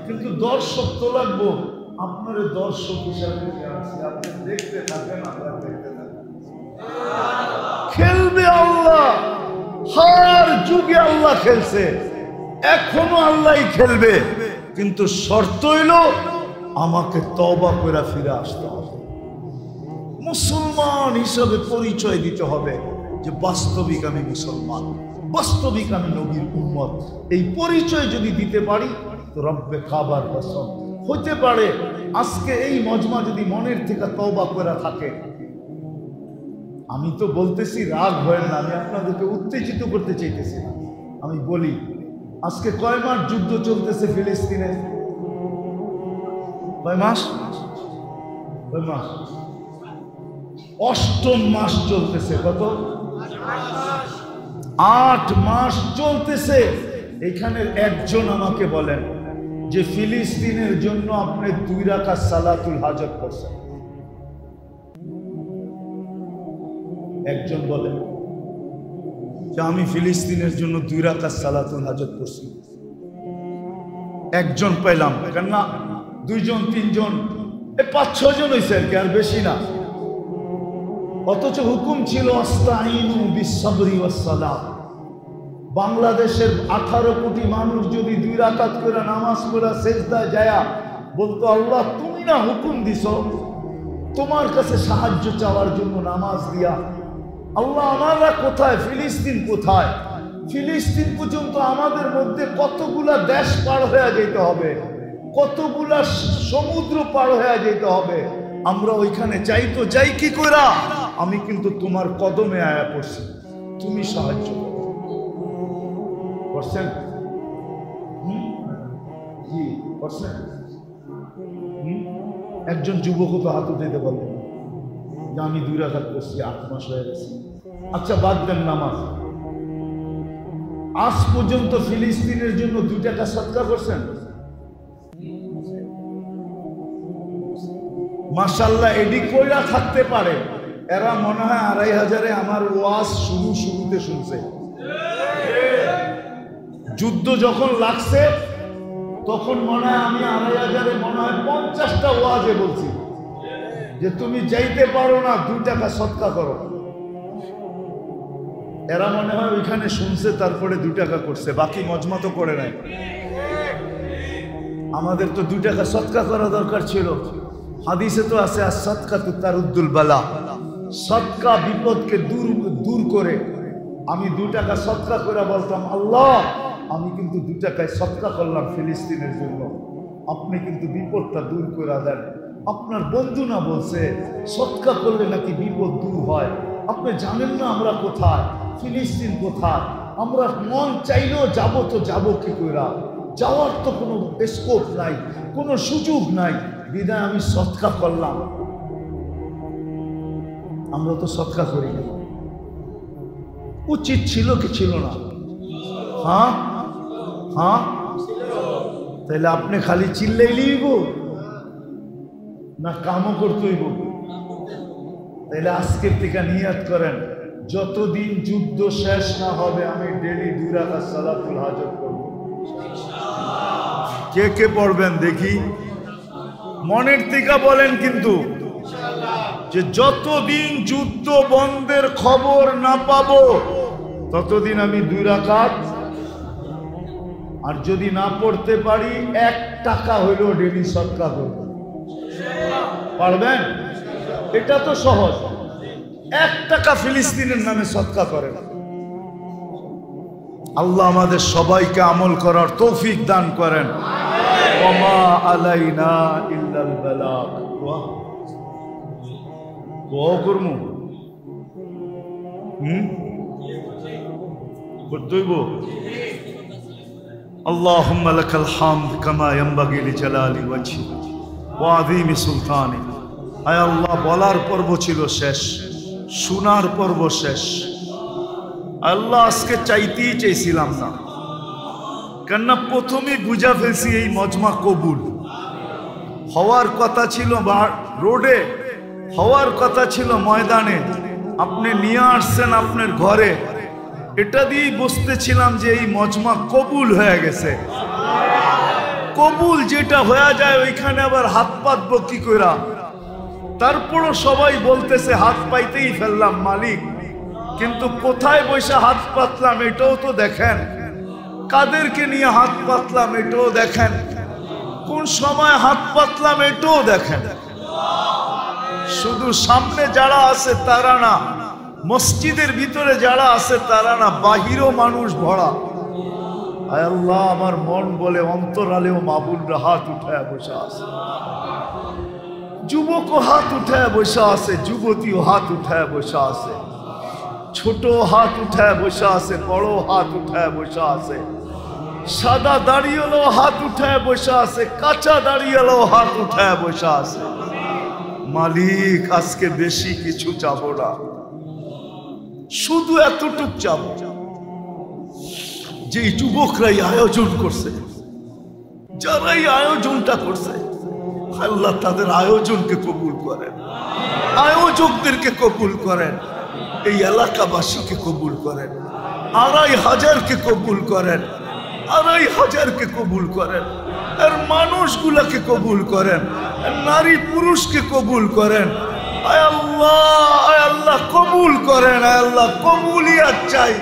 কিন্তু দর্শক তো লাগবো। আপনার দর্শক হিসাবে আপনি দেখতে থাকেন, আমরা দেখতে থাকি। খেলবে আল্লাহ, হার যুগে আল্লাহ খেলছে, এখনো আল্লাহ খেলবে, কিন্তু শর্ত হইল আমাকে তওবা করে ফিরে আসতে হবে। মুসলমান হিসাবে পরিচয় দিতে হবে যে বাস্তবিক আমি মুসলমান, বাস্তবিক আমি নবীর উম্মত। এই পরিচয় যদি দিতে পারি তো রব্বে কাবার কসম হতে পারে আজকে এই মজমা যদি মনের থেকে তওবা করে থাকে। আমি তো বলতেছি রাগ হয় না, আমি আপনাদেরকে উত্তেজিত করতে চাইতেছি না। আমি বলি আজকে কয় মাস যুদ্ধ চলতেছে ফিলিস্তিনে? কয় মাস? কয় মাস? 8ম মাস চলতেছে। কত? 8 মাস চলতেছে। এখানে একজন আমাকে বলেন যে ফিলিস্তিনের জন্য আপনি 2 রাকাত সালাতুল হাজত করছেন? একজন বলেন যে আমি ফিলিস্তিনের জন্য 2 রাকাত সালাতুল হাজত করছি? একজন পাইলাম, কেননা 2 জন 3 জন 5-6 জন হয়েছে আর কি, আর বেশি না। অথচ হুকুম ছিল আস্তাইনু বিসসবরি ওয়াসসালাহ। বাংলাদেশের 18 কোটি মানুষ যদি 2 রাকাত করে নামাজ পড়া সেজদায় যায়া বলতো আল্লাহ তুমি না হুকুম দিছো তোমার কাছে সাহায্য চাওয়ার জন্য নামাজ দিয়া, আল্লাহ আমরা কোথায়? ফিলিস্তিন কোথায়? ফিলিস্তিন পর্যন্ত আমাদের মধ্যে কতগুলা দেশ পার হয়ে যেতে হবে, কতগুলা সমুদ্র পার হয়ে যেতে হবে। আমরা ওইখানে যাই তো যাই কি কইরা? আমি কিন্তু তোমার কদমে আয়া পড়ছি, তুমি সাহায্য করছেন। জি করছেন। একজন যুবক তো হাত উঠাইতে বললেন যে আমি 2 রাকাত করছি, 8 মাস হয়ে গেছে। আচ্ছা বাদ দেন নামাজ, আজ পর্যন্ত ফিলিস্তিনের জন্য 2 টাকা সদকা করছেন? মাশাআল্লাহ এডি কইরা থাকতে পারে, এরা মনে হয় 2500-এ আমার ওয়াজ শুরুতে শুনছে। যুদ্ধ যখন লাগছে তখন মনে হয় আমি 2500-এ মনে হয় 50টা ওয়াজে বলছি যে তুমি যাইতে পারো না 2 টাকা সদকা করো। এরা মনে হয় ওইখানে শুনছে, তারপরে 2 টাকা করছে, বাকি মজমা তো করে নাই। আমাদের তো 2 টাকা সদকা করা দরকার ছিল। হাদিসে তো আছে as-সাদকাতু তারুদ্দুল বালা, সদকা বিপদকে দূর করে। আমি 2 টাকা সদকা করে বলতাম আল্লাহ আমি কিন্তু 2 টাকায় সদকা করলাম ফিলিস্তিনের জন্য, আপনি কিন্তু বিপদটা দূর করে দেন। আপনার বন্ধু না বলছে সদকা করলে নাকি বিপদ দূর হয়? আপনি জানেন না আমরা কোথায়, ফিলিস্তিন কোথায়? আমরা মন চাইলেও যাবো তো যাবো কি কইরা? যাওয়ার তো কোনো স্কোপ নাই, কোনো সুযোগ নাই, বিদায় আমি সদকা করলাম। আমরা তো সদকা করি না, উচিত ছিল কি ছিল না? হ্যাঁ হ্যাঁ, তাহলে আপনি খালি চিল্লাইলেই গো না কামও করতেই গো? তাহলে আজকের থেকে নিয়াত করেন যতদিন যুদ্ধ শেষ না হবে আমি ডেলি 2 রাকাত সালাতুল হাজত করব। কে কে পড়বেন দেখি? মনের থেকে বলেন কিন্তু যে যতদিন যুদ্ধ বন্ধের খবর না পাবো ততদিন আমি 2 রাকাত, আর যদি না পড়তে পারি 1 টাকা হইলেও ডেলি সদকা করব। পারবেন? এটা তো সহজ। 1 টাকা ফিলিস্তিনের নামে সদকা করেন। আল্লাহ আমাদের সবাইকে আমল করার তৌফিক দান করেন। ওমা আলাইনা ইল্লাল বালাগ। দোয়া করমু করতেইব। আল্লাহুম্মা লাকাল হামদ কামা ইয়ানবাগি লিজালালি ওয়াজহি ওয়া আযীমি সুলতানি। আয় আল্লাহ, বলার পর্ব ছিল শেষ, শোনার পর্ব শেষ। আল্লাহ আজকে চাইতেই চাইছিলাম না, কেননা প্রথমে বুঝা ফেলছি এই মজমা কবুল হওয়ার কথা ছিল, রোডে হওয়ার কথা ছিল, ময়দানে আপনি নিয়ে আসছেন আপনার ঘরে। এটা দিয়েই বুঝতেছিলাম যে এই মজমা কবুল হয়ে গেছে। কবুল যেটা হয়ে যায় ওইখানে আবার হাত পাতবো কি কইরা? তারপরও সবাই বলতেছে হাত পাইতেই ফেললাম মালিক, কিন্তু কোথায় বসে হাত পাতলাম এটাও তো দেখেন, কাদেরকে নিয়ে হাত পাতলাম এটাও দেখেন, কোন সময় হাত পাতলাম এটাও দেখেন। শুধু সামনে যারা আছে তারা না, মসজিদের ভিতরে যারা আছে তারা না, বাহিরও মানুষ ভরা। আয় আল্লাহ, আমার মন বলে অন্তরালেও মাবুলরা হাত উঠায় বসে আছে, যুবকও হাত উঠায় বসে আছে, যুবতীও হাত উঠায় বসে আছে, ছোট হাত উঠায় বসে আছে, বড় হাত উঠায় বসে আছে, সাদা দাড়িওয়ালা হাত উঠায় বসে আছে, কাঁচা দাড়িওয়ালা হাত উঠায় বসে আছে। মালিক, আজকে বেশি কিছু চাবো না, শুধু এতটুক চাবো যে যুবকরাই আয়োজন করছে, যারাই আয়োজনটা করছে, আল্লাহ তাদের আয়োজনকে কবুল করেন, আয়োজকদেরকে কবুল করেন, এই এলাকাবাসীকে কবুল করেন, 2500কে কবুল করেন, 2500কে কবুল করেন, আর মানুষগুলাকে কবুল করেন, নারী পুরুষকে কবুল করেন। আয় আল্লাহ কবুল করেন, আয় আল্লাহ কবুলিয়াত চাই।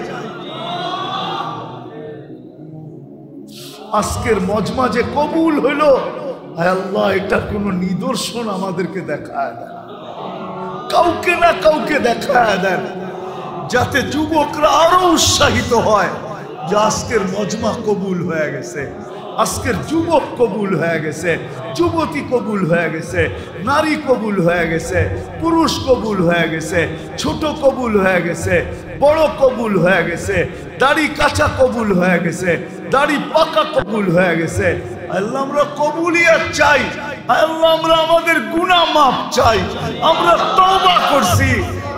আজকের মজমা যে কবুল হইল, আয় আল্লাহ এটা কোন নিদর্শন আমাদেরকে দেখায় দেন, কাউকে না কাউকে দেখায় দেন, যাতে যুবকরা আরো উৎসাহিত হয় যে আজকের মজমা কবুল হয়ে গেছে, আজকের যুবক কবুল হয়ে গেছে, যুবতী কবুল হয়ে গেছে, নারী কবুল হয়ে গেছে, পুরুষ কবুল হয়ে গেছে, ছোট কবুল হয়ে গেছে, বড় কবুল হয়ে গেছে, দাড়ি কাঁচা কবুল হয়ে গেছে, দাড়ি পাকা কবুল হয়ে গেছে। আল্লাহ আমরা কবুলিয়াত চাই, আল্লাহ আমরা আমাদের গুনাহ মাফ চাই, আমরা তওবা করছি,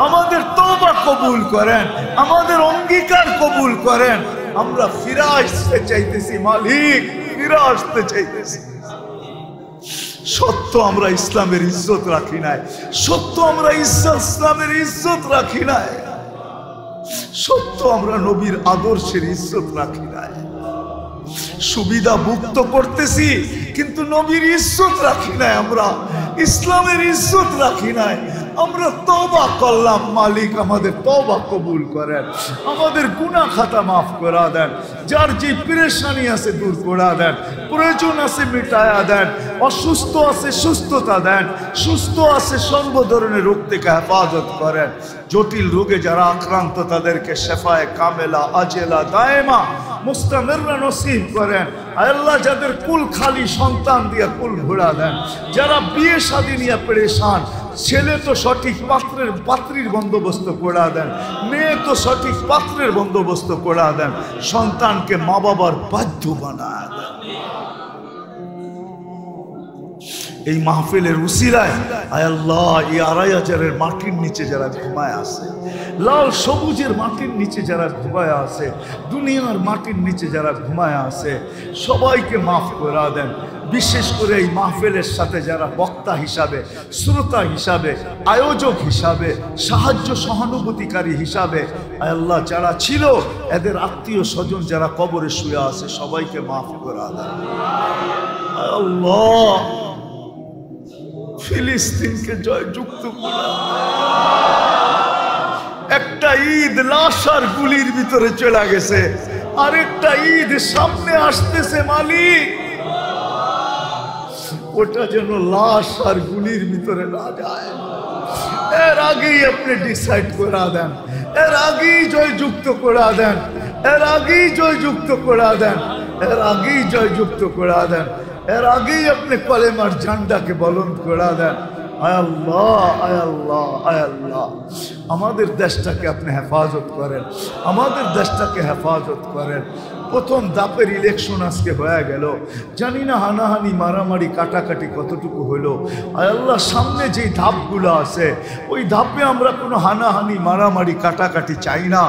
আমাদের তওবা কবুল করেন, আমাদের অঙ্গীকার কবুল করেন। আমরা ফিরে আসতে চাইতেছি মালিক, ফিরে আসতে চাইতেছি। সত্য আমরা ইসলামের ইজ্জত রাখি নাই, সত্য আমরা ইসলামের ইজ্জত রাখি নাই, সত্য আমরা নবীর আদর্শের ইজ্জত রাখি নাই। সুবিধা মুক্ত করতেছি কিন্তু নবীর ইজ্জত রাখি নাই, আমরা ইসলামের ইজ্জত রাখি নাই। আমরা তওবা করলাম, মালিক আমাদের তওবা কবুল করেন, আমাদের গুনাহ খাতা মাফ করা দেন, যার যে পেরেশানি আছে দূর করা দেন, প্রয়োজন আছে মিটায়া দেন, অসুস্থ আছে সুস্থতা দেন, সুস্থ আছে সর্ব ধরনের রোগ থেকে হেফাজত করেন। জটিল রোগে যারা আক্রান্ত তাদেরকে শেফায়ে কামেলা আজেলা দায়েমা মুস্তামিররা নসিব করেন। আল্লাহ যাদের কুল খালি সন্তান দিয়ে কুল ঘোরা দেন, যারা বিয়ে শাদী নিয়ে পেরেশান, ছেলে তো সঠিক পাত্রীর বন্দোবস্ত করা দেন, মেয়ে তো সঠিক পাত্রের বন্দোবস্ত করা দেন, সন্তানকে মা বাবার বাধ্য বানায় দেন। এই মাহফিলের উসিলায় আয় আল্লাহ এই 2500-এর মাটির নিচে যারা ঘুমায় আছে, লাল সবুজের মাটির নিচে যারা ঘুমায় আছে, দুনিয়ার মাটির নিচে যারা ঘুমায় আছে, সবাইকে মাফ করে দেন। বিশেষ করে এই মাহফিলের সাথে যারা বক্তা হিসাবে, শ্রোতা হিসাবে, আয়োজক হিসাবে, সাহায্য সহানুভূতিকারী হিসাবে আয় আল্লাহ যারা ছিল, এদের আত্মীয় স্বজন যারা কবরে শুয়ে আছে, সবাইকে মাফ করে দেন। আয় আল্লাহ ফিলিস্তিনকে জয়যুক্ত করা। একটা ঈদ লাশ আর গুলির ভিতরে চলে গেছে, আরেকটা ঈদ সামনে আসতেছে মালিক, ওটা যেন লাশ আর গুলির ভিতরে না যায়। এর আগেই আপনি ডিসাইড করা দেন, এর আগেই জয়যুক্ত করা দেন, এর আগেই জয়যুক্ত করা দেন, এর আগেই জয়যুক্ত করা দেন, এর আগেই আপনি কলেমার ঝান্ডাকে বলন্দ করা দেন। আয় আল্লাহ, আয় আল্লাহ, আয় আল্লাহ, আমাদের দেশটাকে আপনি হেফাজত করেন, আমাদের দেশটাকে হেফাজত করেন। প্রথম ধাপের ইলেকশন আজকে হয়ে গেল, জানি না হানাহানি মারামারি কাটাকাটি কতটুকু হলো। আয় আল্লাহ, সামনে যেই ধাপগুলো আছে ওই ধাপে আমরা কোনো হানাহানি মারামারি কাটাকাটি চাই না।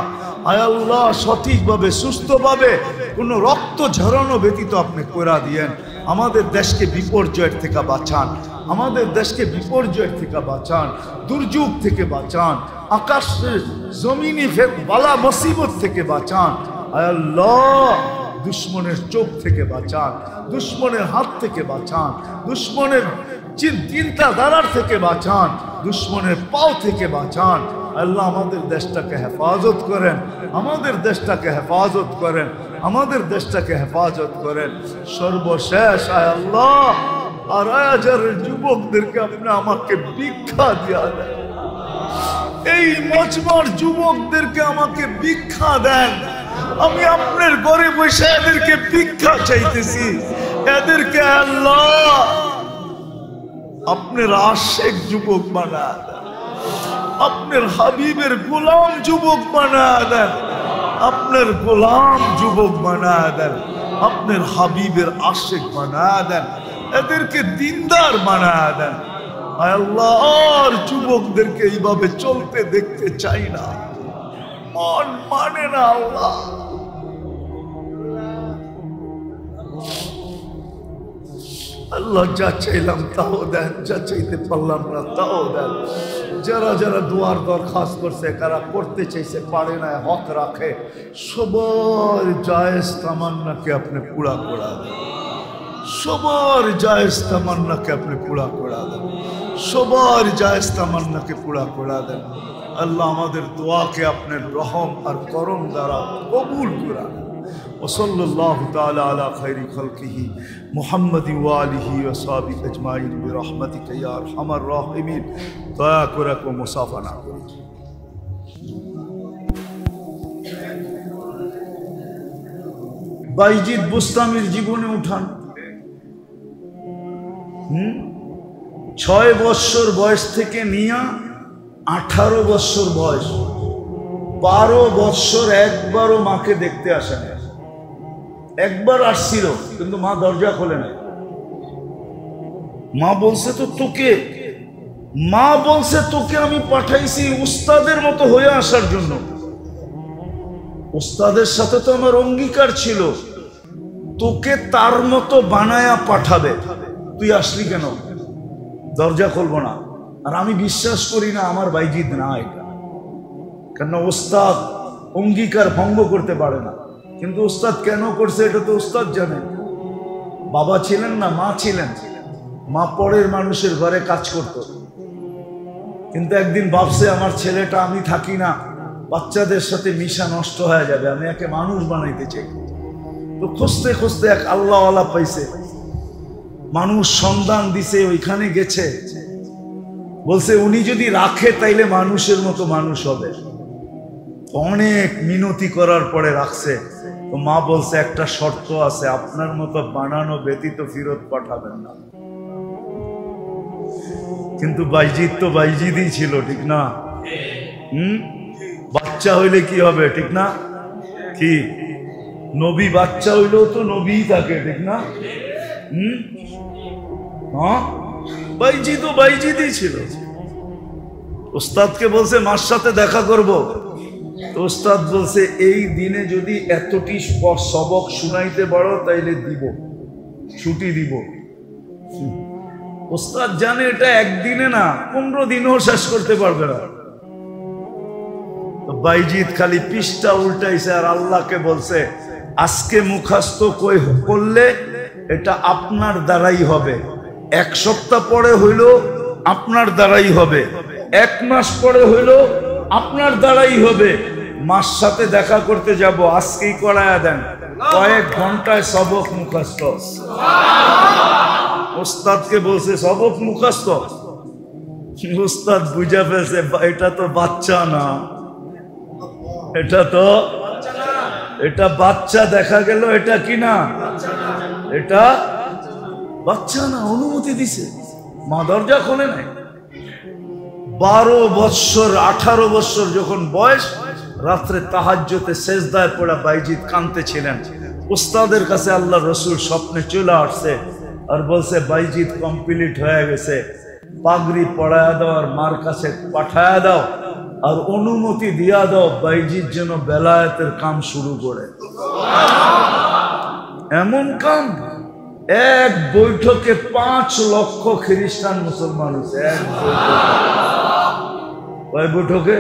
আয় আল্লাহ, সঠিকভাবে সুস্থভাবে কোনো রক্ত ঝরানো ব্যতীত আপনি করা দিয়েন। আমাদের দেশকে বিপর্যয়ের থেকে বাঁচান, আমাদের দেশকে বিপর্যয়ের থেকে বাঁচান, দুর্যোগ থেকে বাঁচান, আকাশের জমিনে বালা মুসিবত থেকে বাঁচান। আয় আল্লাহ, দুশ্মনের চোখ থেকে বাঁচান, দুশ্মনের হাত থেকে বাঁচান, দুশ্মনের চিন্তাধারার থেকে বাঁচান, দুশ্মনের পাও থেকে বাঁচান। আল্লাহ, আমাদের দেশটাকে হেফাজত করেন, আমাদের দেশটাকে হেফাজত করেন, আমাদের দেশটাকে হেফাজত করেন। সর্বশেষ আয় আল্লাহ, আড়াই হাজারের যুবকদেরকে আপনি আমাকে ভিক্ষা দিয়া দেন, এই মজমার যুবকদেরকে আমাকে ভিক্ষা দেন। আমি আপনার ঘরে বসে এদেরকে ভিক্ষা চাইতেছি, এদেরকে আল্লাহ আপনার আশেক যুবক বানা দেন, আপনার হাবিবের গোলাম যুবক বানা দেন, আপনার গোলাম যুবক বানা দেন, আপনার হাবিবের আশেক বানা দেন, এদেরকে দিনদার বানা দেন। আল্লাহ, আর যুবকদেরকে এইভাবে চলতে দেখতে চাই না, মন মানে না। আল্লাহ, আল্লাহ, যা চাইলাম তাও দেন, যা চাইতে পারলাম না তাও দেন। যারা যারা দুয়ার দরখাস্ত করছে, কারা করতে চাইছে পারে না, হক রাখে, সবার জায়েজ তামান্নাকে আপনি পুরা করা দেন, সবার জায়েজ তামান্নাকে আপনি পুরা করা দেন, সবার জায়েজ তামান্নাকে পুরা করা দেন। আল্লাহ, আমাদের দোয়াকে আপনার রহম আর করম দ্বারা কবুল করা। وصلى الله تعالى على خير خلقه محمد وآله وصحبه أجمعين برحمتك يا أرحم الراحمين। দয়া করে কো মুসাফা না করুন। বাইজিদ বুস্তামির জীবনে উঠান। 6 বছর বয়স থেকে নিয়ে 18 বছর বয়স, 12 বছর একবারও মাকে দেখতে আসে না। একবার আসছিল কিন্তু মা দরজা খোলে না। মা বলছে তো তোকে, মা বলছে তোকে আমি পাঠাইছি উস্তাদের মতো হয়ে আসার জন্য। উস্তাদের সাথে তো আমার অঙ্গীকার ছিল তোকে তার মতো বানায়া পাঠাবে, তুই আসলি কেন? দরজা খুলবো না। আর আমি বিশ্বাস করি না আমার বাইজিদ না এটা, কেন ওস্তাদ অঙ্গীকার ভঙ্গ করতে পারে না। কিন্তু ওস্তাদ কেন করছে এটা তো ওস্তাদ জানে। বাবা ছিলেন না, মা ছিলেন। মা পরের মানুষের ঘরে কাজ করত, কিন্তু একদিন ভাবছে আমার ছেলেটা, আমি থাকি না, বাচ্চাদের সাথে মিশা নষ্ট হয়ে যাবে, আমি একে মানুষ বানাইতে চাই। তো খুঁজতে খুঁজতে এক আল্লাহওয়ালা পাইছে, মানুষ সন্ধান দিছে, ওইখানে গেছে, বলছে উনি যদি রাখে তাইলে মানুষের মতো মানুষ হবে। অনেক মিনতি করার পরে রাখছে। তো মা বলছে একটা শর্ত আছে, আপনার মতো বানানো ব্যতীত ফেরত পাঠাবেন না। কিন্তু বাইজিদ তো বাইজিদই ছিল, ঠিক না? বাচ্চা হইলে কি হবে, ঠিক না? কি নবী বাচ্চা হইলেও তো নবীই থাকে, ঠিক না? হ্যাঁ, বাইজিদ তো বাইজিদই ছিল। ওস্তাদকে বলছে মার সাথে দেখা করব। তো ওস্তাদ বলছে এই দিনে যদি এতটি সবক শুনাইতে পারো তাইলে দিব, ছুটি দিব। ওস্তাদ জানে এটা একদিনে না, 15 দিনও শেষ করতে পারবে না। তো বাইজিদ খালি পৃষ্ঠা উল্টাইছে আর আল্লাহকে বলছে আজকে মুখাস্ত করলে এটা আপনার দ্বারাই হবে, 1 সপ্তাহ পরে হইল আপনার দ্বারাই হবে, 1 মাস পরে হইলো আপনার দ্বারাই হবে। মার সাথে দেখা করতে যাব, আজকেই করায়া দেন, কয়েক ঘন্টায় সবক মুখস্থ। ওস্তাদকে বলছে সবক মুখস্থ, ওস্তাদ বুঝা ফেলছে এটা তো বাচ্চা না, এটা বাচ্চা দেখা গেল, এটা কি না, এটা বাচ্চা না। অনুমতি দিছে, মা দরজা খোলে নাই। 12 বৎসর 18 বৎসর যখন বয়স, রাত্রে তাহাজ্জুদে সেজদায় পড়া বাইজিদ কাঁদতেছিলেন। উস্তাদের কাছে আল্লাহ রসুল স্বপ্নে চলে আসছে আর বলছে বাইজিদ কমপ্লিট হয়ে গেছে, পাগড়ি পড়ায়া দাও আর মার কাছে পাঠায়া দাও আর অনুমতি দিয়া দাও বাইজিদ যেন বেলায়েতের কাম শুরু করে। এমন কাম, এক বৈঠকে 5 লক্ষ খ্রিস্টান মুসলমান হয়েছে। এক বৈঠকে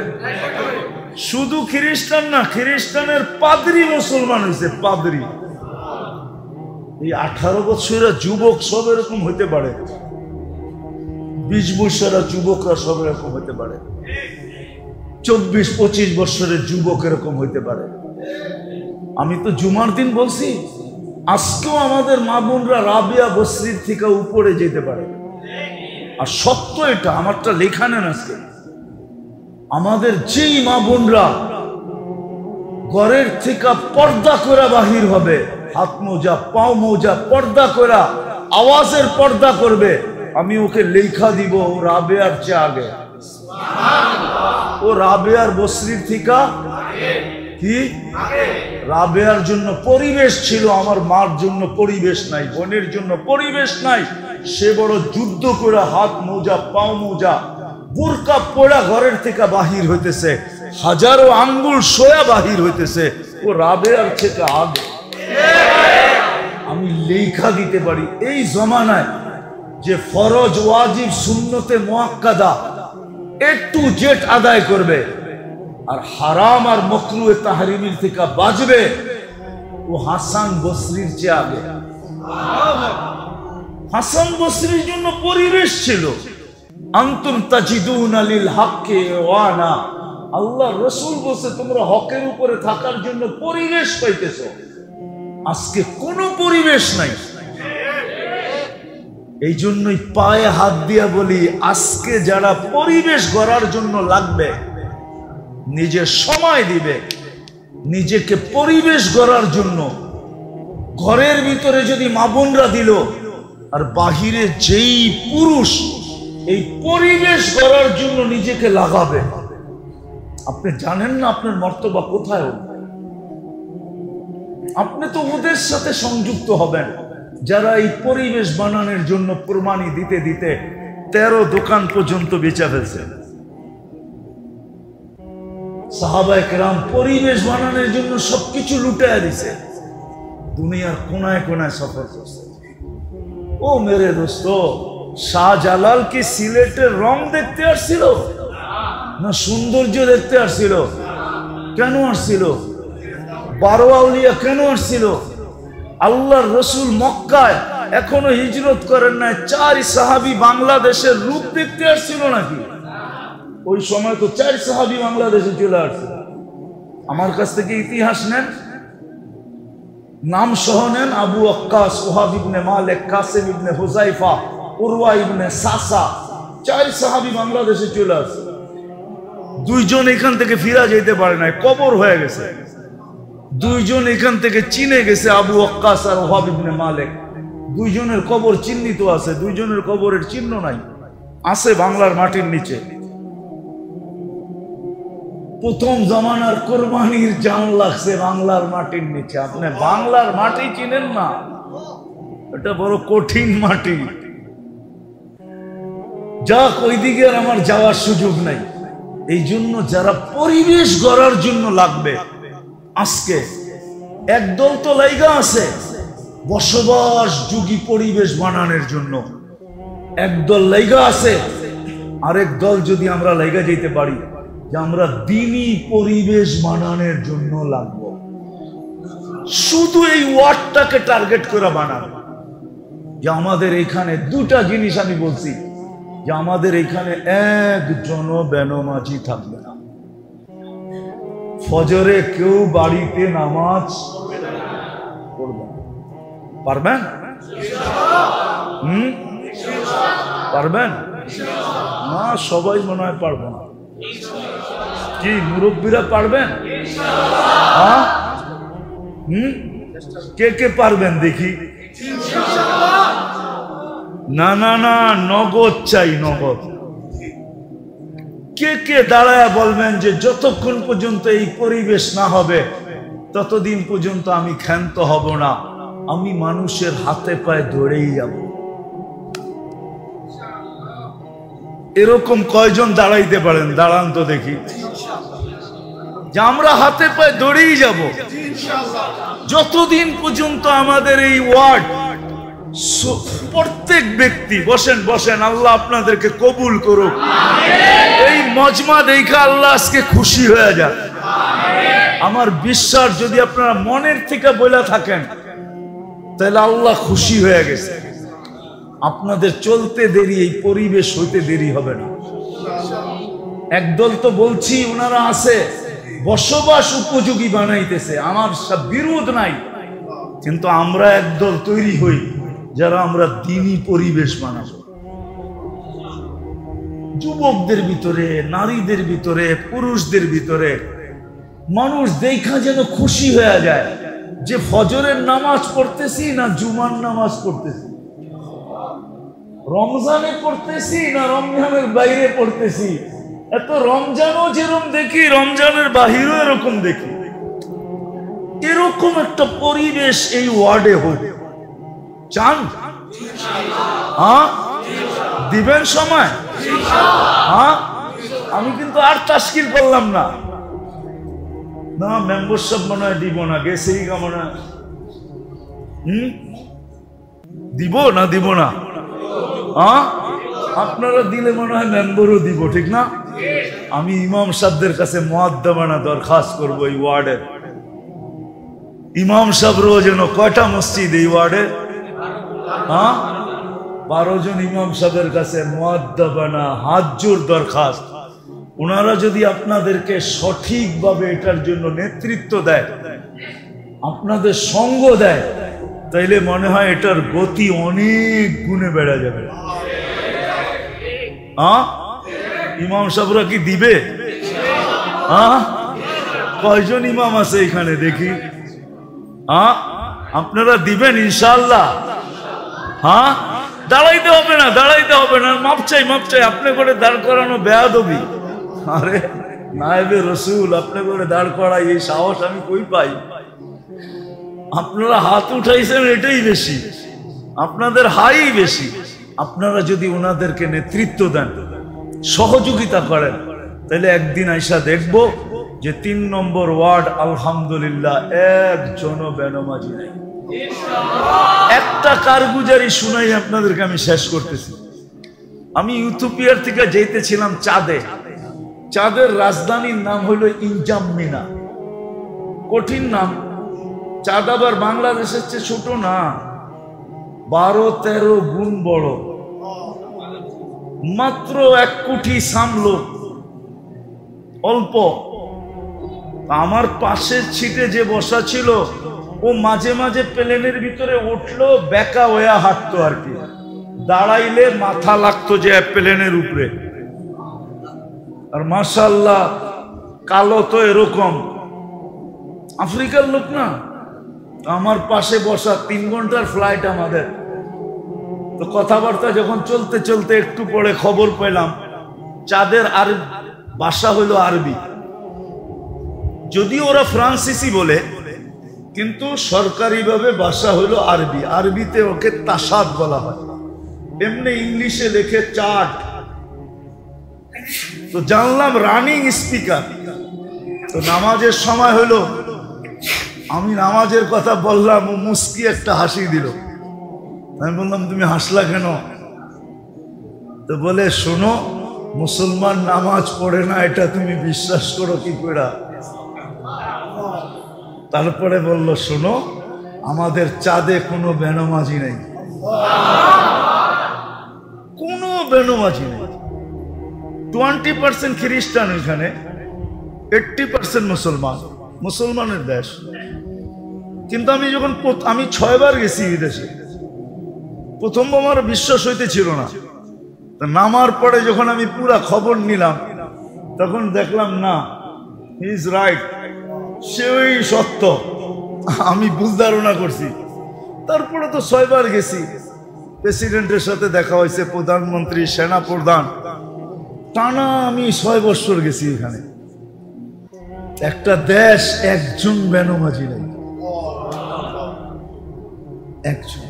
শুধু খ্রিস্টান না, খ্রিস্টানের পাদ্রী মুসলমান হয়েছে, পাদ্রী। এই 18 বছরের যুবক সব এরকম হইতে পারে, 20 বছরের যুবকরা সব এরকম হইতে পারে, 24-25 বছরের যুবক এরকম হইতে পারে। আমি তো জুমার দিন বলছি, আজকেও আমাদের মা বোনরা রাবিয়া বসরির থেকে উপরে যেতে পারে। আর সত্য এটা, আমারটা লেখা নেন আজকে। আমাদের যেই মা বোনরা ঘরের থেকে পর্দা করে বাহির হবে, হাত মোজা পাও মোজা পর্দা করে আওয়াজের পর্দা করবে, আমি ওকে লেখা দিব ও রাবেয়ার চেয়ে আগে, ও রাবেয়ার বসরির থেকে কি রাবেয়ার জন্য পরিবেশ ছিল, আমার মার জন্য পরিবেশ নাই, বোনের জন্য পরিবেশ নাই। সে বড় যুদ্ধ করে হাত মোজা পাও মোজা বুরকা পড়া ঘরের থেকে বাহির হইতেছে, হাজারো আঙ্গুল সোয়া বাহির হইতেছে, ও রাবেয়ার থেকে আগে। আমি লেখা দিতে পারি এই জমানায় যে ফরজ ওয়াজিব সুন্নতে মুআক্কাদা A to Z আদায় করবে আর হারাম আর মাকরুহে তাহরিমির থেকে বাঁচবে, ও হাসান বসরির চেয়ে আগে। হাসান বসরির জন্য পরিবেশ ছিল, আনতুম তাজিদুনা লিল হাক্কি ওয়ানা, আল্লাহ রাসূল বলছে তোমরা হকের উপরে থাকার জন্য পরিবেশ পাইতেছো। আজকে কোনো পরিবেশ নাই। এই জন্যই পায়ে হাত দিয়া বলি, আজকে যারা পরিবেশ গড়ার জন্য লাগবে, নিজের সময় দিবে নিজেকে পরিবেশ গড়ার জন্য, ঘরের ভিতরে যদি মা বোনরা দিল আর বাহিরে যেই পুরুষ এই পরিবেশ গড়ার জন্য নিজেকে লাগাবে, আপনি জানেন না আপনার মর্তবা কোথায়। আপনি তো ওদের সাথে সংযুক্ত হবেন যারা এই পরিবেশ বানানোর জন্য প্রমাণী দিতে দিতে 13 দোকান পর্যন্ত বেচা ফেলছে। সাহাবায়ে কেরাম পরিবেশ বানানোর জন্য সবকিছু লুটায়া দিছে, দুনিয়ার কোনায় কোনায় সফর করছে। ও মেরে দোস্ত, শাহজালাল কি সিলেটের রং দেখতে আসছিল না সৌন্দর্য দেখতে আসছিল? কেন আসছিল? 12 আউলিয়া কেন আসছিল? আল্লাহর রসুল মক্কায় এখনো হিজরত করেন নাই, 4 সাহাবী বাংলাদেশের রূপ দেখতে আসছিল নাকি? ওই সময় তো 4 সাহাবী বাংলাদেশে চলে আসছে। আমার কাছ থেকে ইতিহাস নেন, নাম সহ নেন, আবু ওয়াক্কাস, ওহাব ইবনে মালিক, কাসিম ইবনে হুযায়ফা, উরওয়া ইবনে সাসা, 4 সাহাবী বাংলাদেশে চলে আসছে। 2 জন এখান থেকে ফিরা যেতে পারে নাই, কবর হয়ে গেছে। 2 জন এখান থেকে চীনে গেছে, আবু ওয়াক্কাস আর ওহাব ইবনে মালিক। 2 জনের কবর চিহ্নিত আছে, 2 জনের কবরের চিহ্ন নাই, আছে বাংলার মাটির নিচে। প্রথম জমানার কোরবানির জান লাগছে বাংলার মাটির নিচে। আপনি বাংলার মাটি চিনেন না, এটা বড় কঠিন মাটি। যাক, ওইদিকে আর আমার যাওয়ার সুযোগ নাই। এই জন্য যারা পরিবেশ গড়ার জন্য লাগবে, আজকে একদল তো লাইগা আছে বসবাস যুগী পরিবেশ বানানোর জন্য, একদল লাইগা আছে। আরেক দল যদি আমরা লাইগা যেতে পারি যে আমরা দিনী পরিবেশ বানানোর জন্য লাগবো, শুধু এই ওয়ার্ডটাকে টার্গেট করে বানাবো যে আমাদের এখানে 2টা জিনিস আমি বলছি, যে আমাদের এখানে একজনও বেনমাজি থাকবে না। ফজরে কেউ বাড়িতে নামাজ পড়বে না। পারবেন? পারবেন না? সবাই মনে হয় পারবো না। কি মুরব্বীরা পারবেন? হ্যাঁ, কে কে পারবেন দেখি? না না না, নগদ চাই, নগদ। কে কে দাঁড়ায় বলবেন যে যতক্ষণ পর্যন্ত এই পরিবেশ না হবে ততদিন পর্যন্ত আমি ক্ষান্ত হব না, আমি মানুষের হাতে পায়ে ধরেই যাব। এরকম কয়জন দাঁড়াইতে পারেন? দাঁড়ান তো দেখি। যে আমরা হাতে পায়ে ধরেই যাব যতদিন পর্যন্ত আমাদের এই ওয়ার্ড, প্রত্যেক ব্যক্তি, বসেন বসেন, আল্লাহ আপনাদেরকে কবুল করুক। এই মজমা দেখা আল্লাহ আজকে খুশি হয়ে যাক। আমার বিশ্বাস যদি আপনারা মনের থেকে বলে থাকেন তাহলে আল্লাহ খুশি হয়ে গেছে। আপনাদের চলতে দেরি, এই পরিবেশ হইতে দেরি হবে না। একদল তো বলছি ওনারা আছে বসবাস উপযোগী বানাইতেছে, আমার সব বিরোধ নাই, কিন্তু আমরা একদল তৈরি হই যারা আমরা দ্বীনি পরিবেশ বানাবো। যুবকদের ভিতরে, নারীদের ভিতরে, পুরুষদের ভিতরে মানুষ দেখা যেন খুশি হয়ে যায় যে ফজরের নামাজ পড়তেছি না জুমার নামাজ পড়তেছি, রমজানে পড়তেছি না রমজানের বাইরে পড়তেছি। এত রমজানও যেরকম দেখি, রমজানের বাহিরও এরকম দেখি। এরকম একটা পরিবেশ এই ওয়ার্ডে হোক। চান? হ্যাঁ, দিবেন সময়? হ্যাঁ, আমি কিন্তু আর তাশকিল করলাম না। না, মেম্বারশিপ মনে হয় দিব না, গেছেই মনে হয়। দিব না? দিব না? হ্যাঁ, আপনারা দিলে মনে হয় মেম্বারও দিব, ঠিক না? আমি ইমাম সাহেবদের কাছে মুআদ্দাবানা দরখাস্ত করবো এই ওয়ার্ডের। ইমাম সাহেবরাও যেন কয়টা মসজিদ এই ওয়ার্ডে? হ্যাঁ, 12 জন ইমাম সাহেবের কাছে মুআদ্দাবানা হাত জোর দরখাস্ত। ওনারা যদি আপনাদেরকে সঠিকভাবে এটার জন্য নেতৃত্ব দেয়, আপনাদের সঙ্গ দেয়, তাইলে মনে হয় এটার গতি অনেক গুণে বেড়ে যাবে। হ্যাঁ, ইমাম সাহেবরা কি দিবে? হ্যাঁ, কয়জন ইমাম আছে এখানে দেখি? হ্যাঁ, আপনারা দিবেন ইনশাআল্লাহ? হ্যাঁ, দাঁড়াইতে হবে না, দাঁড়াইতে হবে না, মাপ চাই, মাপ চাই। আপনি করে দাঁড় করানো বেয়াদবি। আরে নায়েবে রসুল, আপনি করে দাঁড় করাই, এই সাহস আমি কই পাই? আপনারা হাত উঠাইছেন এটাই বেশি, আপনাদের হাই বেশি। আপনারা যদি ওনাদেরকে নেতৃত্ব দেন, সহযোগিতা করেন, তাহলে একদিন আইসা দেখবো যে 3 নম্বর ওয়ার্ড আলহামদুলিল্লাহ একজনও বেনমাজি নাই। একটা কারগুজারি শুনাই আপনাদেরকে আমি শেষ করতেছি। আমি ইউথোপিয়ার থেকে যাইতেছিলাম চাঁদে। চাঁদের রাজধানীর নাম হলো ইনজাম্মিনা। কঠিন নাম। চাঁদ আবার বাংলাদেশের চেয়ে ছোট না, 12-13 গুণ বড়। মাত্র 1 কোটি সামলো, অল্প। আমার পাশের ছিটে যে বসা ছিল, ও মাঝে মাঝে প্লেনের ভিতরে উঠলো, বেকা হয়ে হাঁটতো আর কি। দাঁড়াইলে মাথা লাগতো যে প্লেনের উপরে। আর মাশাআল্লাহ কালো তো এরকম, আফ্রিকার লোক না। আমার পাশে বসা, 3 ঘন্টার ফ্লাইট আমাদের। তো কথাবার্তা যখন চলতে চলতে একটু পরে খবর পেলাম চাঁদের আর ভাষা হলো আরবি। যদিও ওরা ফ্রান্সিসি বলে, কিন্তু সরকারিভাবে ভাষা হলো আরবি। আরবিতে ওকে তাসাদ বলা হয়, এমনি ইংলিশে লেখে চার্ট। তো জানলাম রানিং স্পিকার। তো নামাজের সময় হলো, আমি নামাজের কথা বললাম, ও মুস্কি একটা হাসি দিল। আমি বললাম তুমি হাসলা কেন? তো বলে শোনো, মুসলমান নামাজ পড়ে না, এটা তুমি বিশ্বাস করো কি করে? তারপরে বলল শোনো, আমাদের চাঁদে কোনো বেনামাজি নেই, কোনো বেনমাজি নেই। 20% খ্রিস্টান, এখানে 80% মুসলমান, মুসলমানের দেশ। কিন্তু আমি 6 বার গেছি বিদেশে। প্রথম আমার বিশ্বাস হইতেছিল না, নামার পরে যখন আমি পুরা খবর নিলাম তখন দেখলাম না, হি ইজ রাইট, সেই সত্য। আমি ভুল ধারণা করছি। তারপরে তো 6 বার গেছি, প্রেসিডেন্টের সাথে দেখা হয়েছে, প্রধানমন্ত্রী, সেনা প্রধান, টানা আমি 6 বছর গেছি এখানে। একটা দেশ একজন বেনমাজি নেই, একজন।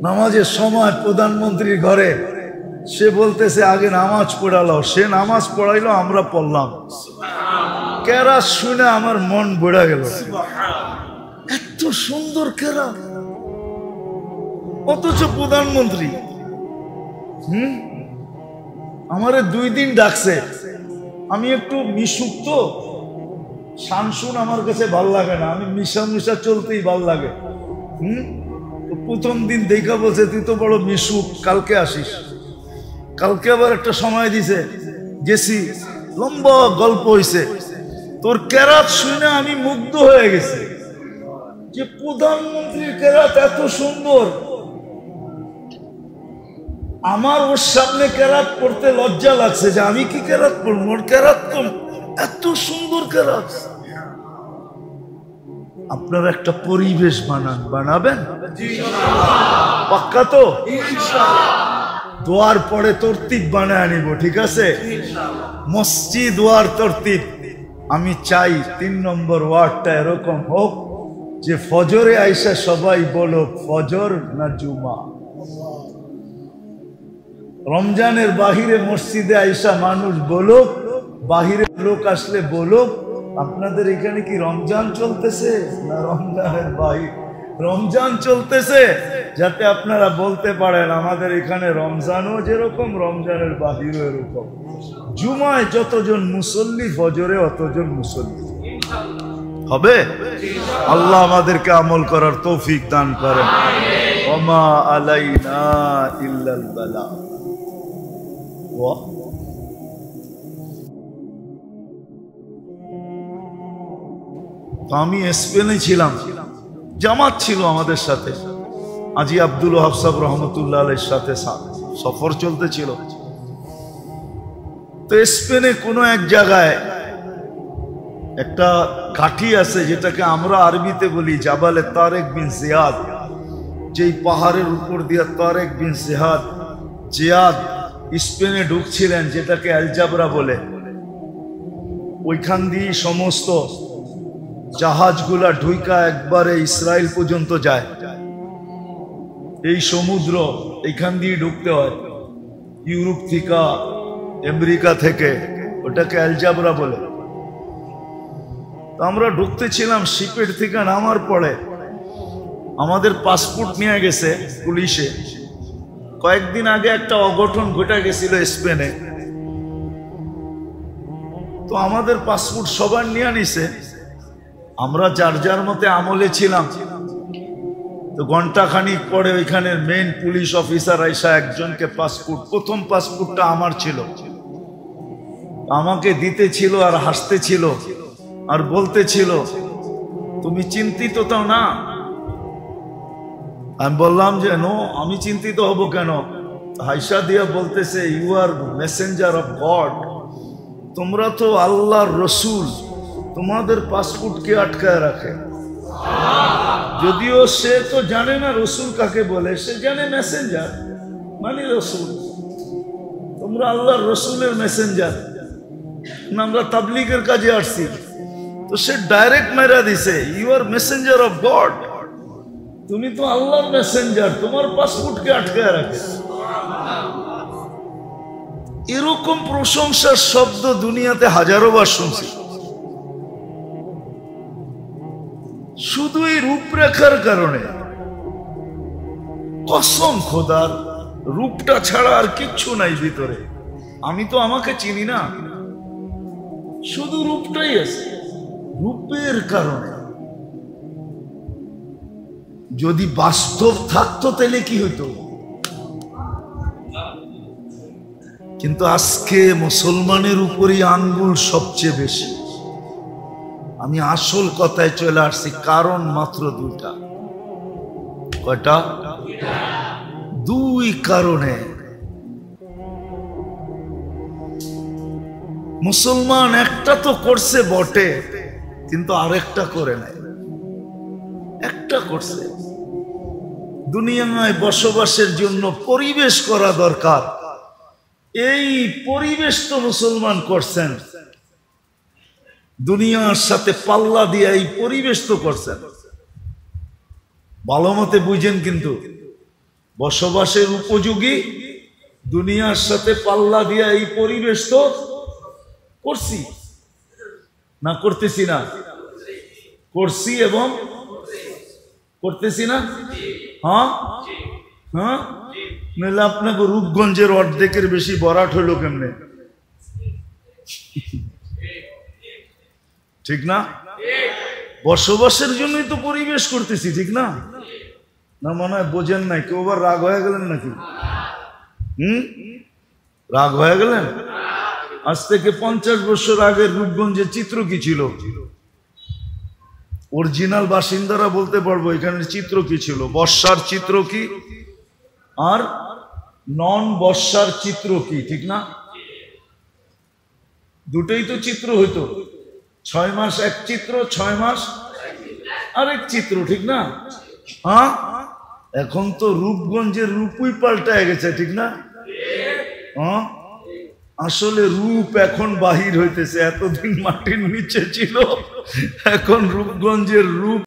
নামাজের সময় প্রধানমন্ত্রীর ঘরে সে বলতেছে আগে নামাজ পড়ালো, সে নামাজ পড়াইলো, আমরা পড়লাম। কেরাত শুনে আমার মন বেড়ে গেল, এত সুন্দর কেরাত, অথচ প্রধানমন্ত্রী। আমারে 2 দিন ডাকছে, আমি একটু মিশুক, তো শানসুন আমার কাছে ভাল লাগে না, আমি মিশা চলতেই ভাল লাগে। তো প্রথম দিন দেখা বলছে তুই তো বড় মিশুক, কালকে আসিস। কালকে আবার একটা সময় দিছে, গেছি, লম্বা গল্প হইছে। তোর কেরাত শুনে আমি মুগ্ধ হয়ে গেছি যে প্রধানমন্ত্রীর কেরাত এত সুন্দর। আমার ওর সামনে কেরাত পড়তে লজ্জা লাগছে যে আমি কি কেরাত পড়বো, ওর কেরাত তো এত সুন্দর কেরাত। আপনারা একটা পরিবেশ বানাবেন পাক্কা তো? দোয়ার পরে তরতিব বানায় আনিব, ঠিক আছে? মসজিদ ওয়ার তরতিব। আমি চাই 3 নম্বর ওয়ার্ডটা এরকম হোক যে ফজরে আইসা সবাই বলো ফজর না জুমা। রমজানের বাহিরে মসজিদে আইসা মানুষ বলুক, বাহিরে লোক আসলে বলুক আপনাদের এখানে কি রমজান চলতেছে না রমজানের বাহির রমজান চলতেছে, যাতে আপনারা বলতে পারেন আমাদের এখানে রমজানও যেরকম রমজানের বাহিরও এরকম। জুমায় যতজন মুসল্লি, ফজরে অতজন মুসল্লি হবে। আল্লাহ আমাদেরকে আমল করার তৌফিক দান করেন। ওমা আলাইনা ইল্লাল বালাগ। আমি স্পেনে ছিলাম, জামাত ছিল আমাদের সাথে, আজি আব্দুল ওয়াহাব সাহেব রহমতুল্লাহ আলাইহির সাথে সফর চলতেছিল। তো স্পেনে কোনো এক জায়গায় একটা ঘাঁটি আছে যেটাকে আমরা আরবিতে বলি জাবালে তারেক বিন জিয়াদ। যেই পাহাড়ের উপর দিয়ে তারেক বিন জিয়াদ স্পেনে ঢুকছিলেন, যেটাকে আলজাবরা বলে, ওইখান দিয়ে সমস্ত জাহাজগুলা ঢুইকা একবারে ইসরায়েল পর্যন্ত যায়। এই সমুদ্র এইখান দিয়ে ঢুকতে হয়, ইউরোপ থেকে, আমেরিকা থেকে, ওটাকে আলজাবরা বলে। তো আমরা ঢুকতেছিলাম, শিপের থেকে নামার পরে আমাদের পাসপোর্ট নিয়ে গেছে পুলিশে। কয়েকদিন আগে একটা অঘটন ঘটে গেছিল স্পেনে, তো আমাদের পাসপোর্ট সবার নিয়ে নিছে। আমরা যার যার মতে আমলে ছিলাম। তো ঘন্টাখানিক পরে ওইখানের মেইন পুলিশ অফিসার আইসা একজনকে পাসপোর্ট, প্রথম পাসপোর্টটা আমার ছিল, আমাকে দিতে ছিল আর হাসতে ছিল আর বলতে ছিল তুমি চিন্তিত তো না? আমি বললাম যে নো, আমি চিন্তিত হব কেন? হাইসা দিয়া বলতেছে you are messenger of God, তোমরা তো আল্লাহর রসুল, তোমাদের পাসপোর্ট কে আটকায় রাখে? যদিও সে তো জানে না রসুল কাকে বলে, সে জানে মেসেঞ্জার মানে রসুল। তোমরা আল্লাহর রসুলের মেসেঞ্জার, আমরা তাবলীগের কাজে আসছি। তো সে ডাইরেক্ট মেরা দিছে you are messenger of God, তুমি তো আল্লাহর মেসেঞ্জার, তোমার পাসপোর্ট কে আটকায় রাখে? এরকম প্রশংসার শব্দ দুনিয়াতে হাজারো বার শুনছি। শুধু এই রূপরেখার কারণে, কসম খোদার, রূপটা ছাড়া আর কিচ্ছু নাই ভিতরে। আমি তো আমাকে চিনি না, শুধু রূপটাই আছে। রূপের কারণে যদি বাস্তব থাকতো তাহলে কি হতো? কিন্তু আজকে মুসলমানের উপরই আঙ্গুল সবচেয়ে বেশি। আমি আসল কথায় চলে আসছি, কারণ মাত্র দুইটা। কয়টা? দুই কারণে মুসলমান একটা তো করছে বটে, কিন্তু আরেকটা করে নাই। একটা করছে, দুনিয়ায় বসবাসের জন্য পরিবেশ করা দরকার, এই পরিবেশ তো মুসলমান করছেন। দুনিয়ার সাথে পাল্লা দিয়ে এই পরিবেশ তো করছেন, ভালো মতে বুঝেন। কিন্তু বসবাসের উপযোগী দুনিয়ার সাথে পাল্লা দিয়া এই পরিবেশ তো করছি না, করতেছি না? করছি এবং করতেছি না? হ্যাঁ হ্যাঁ, নাহলে আপনাকে রূপগঞ্জের অর্ধেকের বেশি বরাট হইল কেমনে? ঠিক না? বসবাসের জন্যই তো পরিবেশ করতেছি, ঠিক না? না মনে হয় বোঝেন নাই? কেউ আবার রাগ হয়ে গেলেন নাকি? রাগ হয়ে গেলেন? আজ থেকে 50 বছর আগের রূপগঞ্জের চিত্র কি ছিল? অরিজিনাল বাসিন্দারা বলতে পারবো এখানে চিত্র কি ছিল। বর্ষার চিত্র কি আর নন বর্ষার চিত্র কি, ঠিক না? দুটোই তো চিত্র হইতো। 6 মাস এক চিত্র, 6 মাস আরেক চিত্র, ঠিক না? হ্যাঁ, এখন তো রূপগঞ্জের রূপই পাল্টায় গেছে, ঠিক না? হ্যাঁ, আসলে রূপ এখন বাহির হইতেছে। এতদিন মাটির নিচে ছিল, এখন রূপগঞ্জের রূপ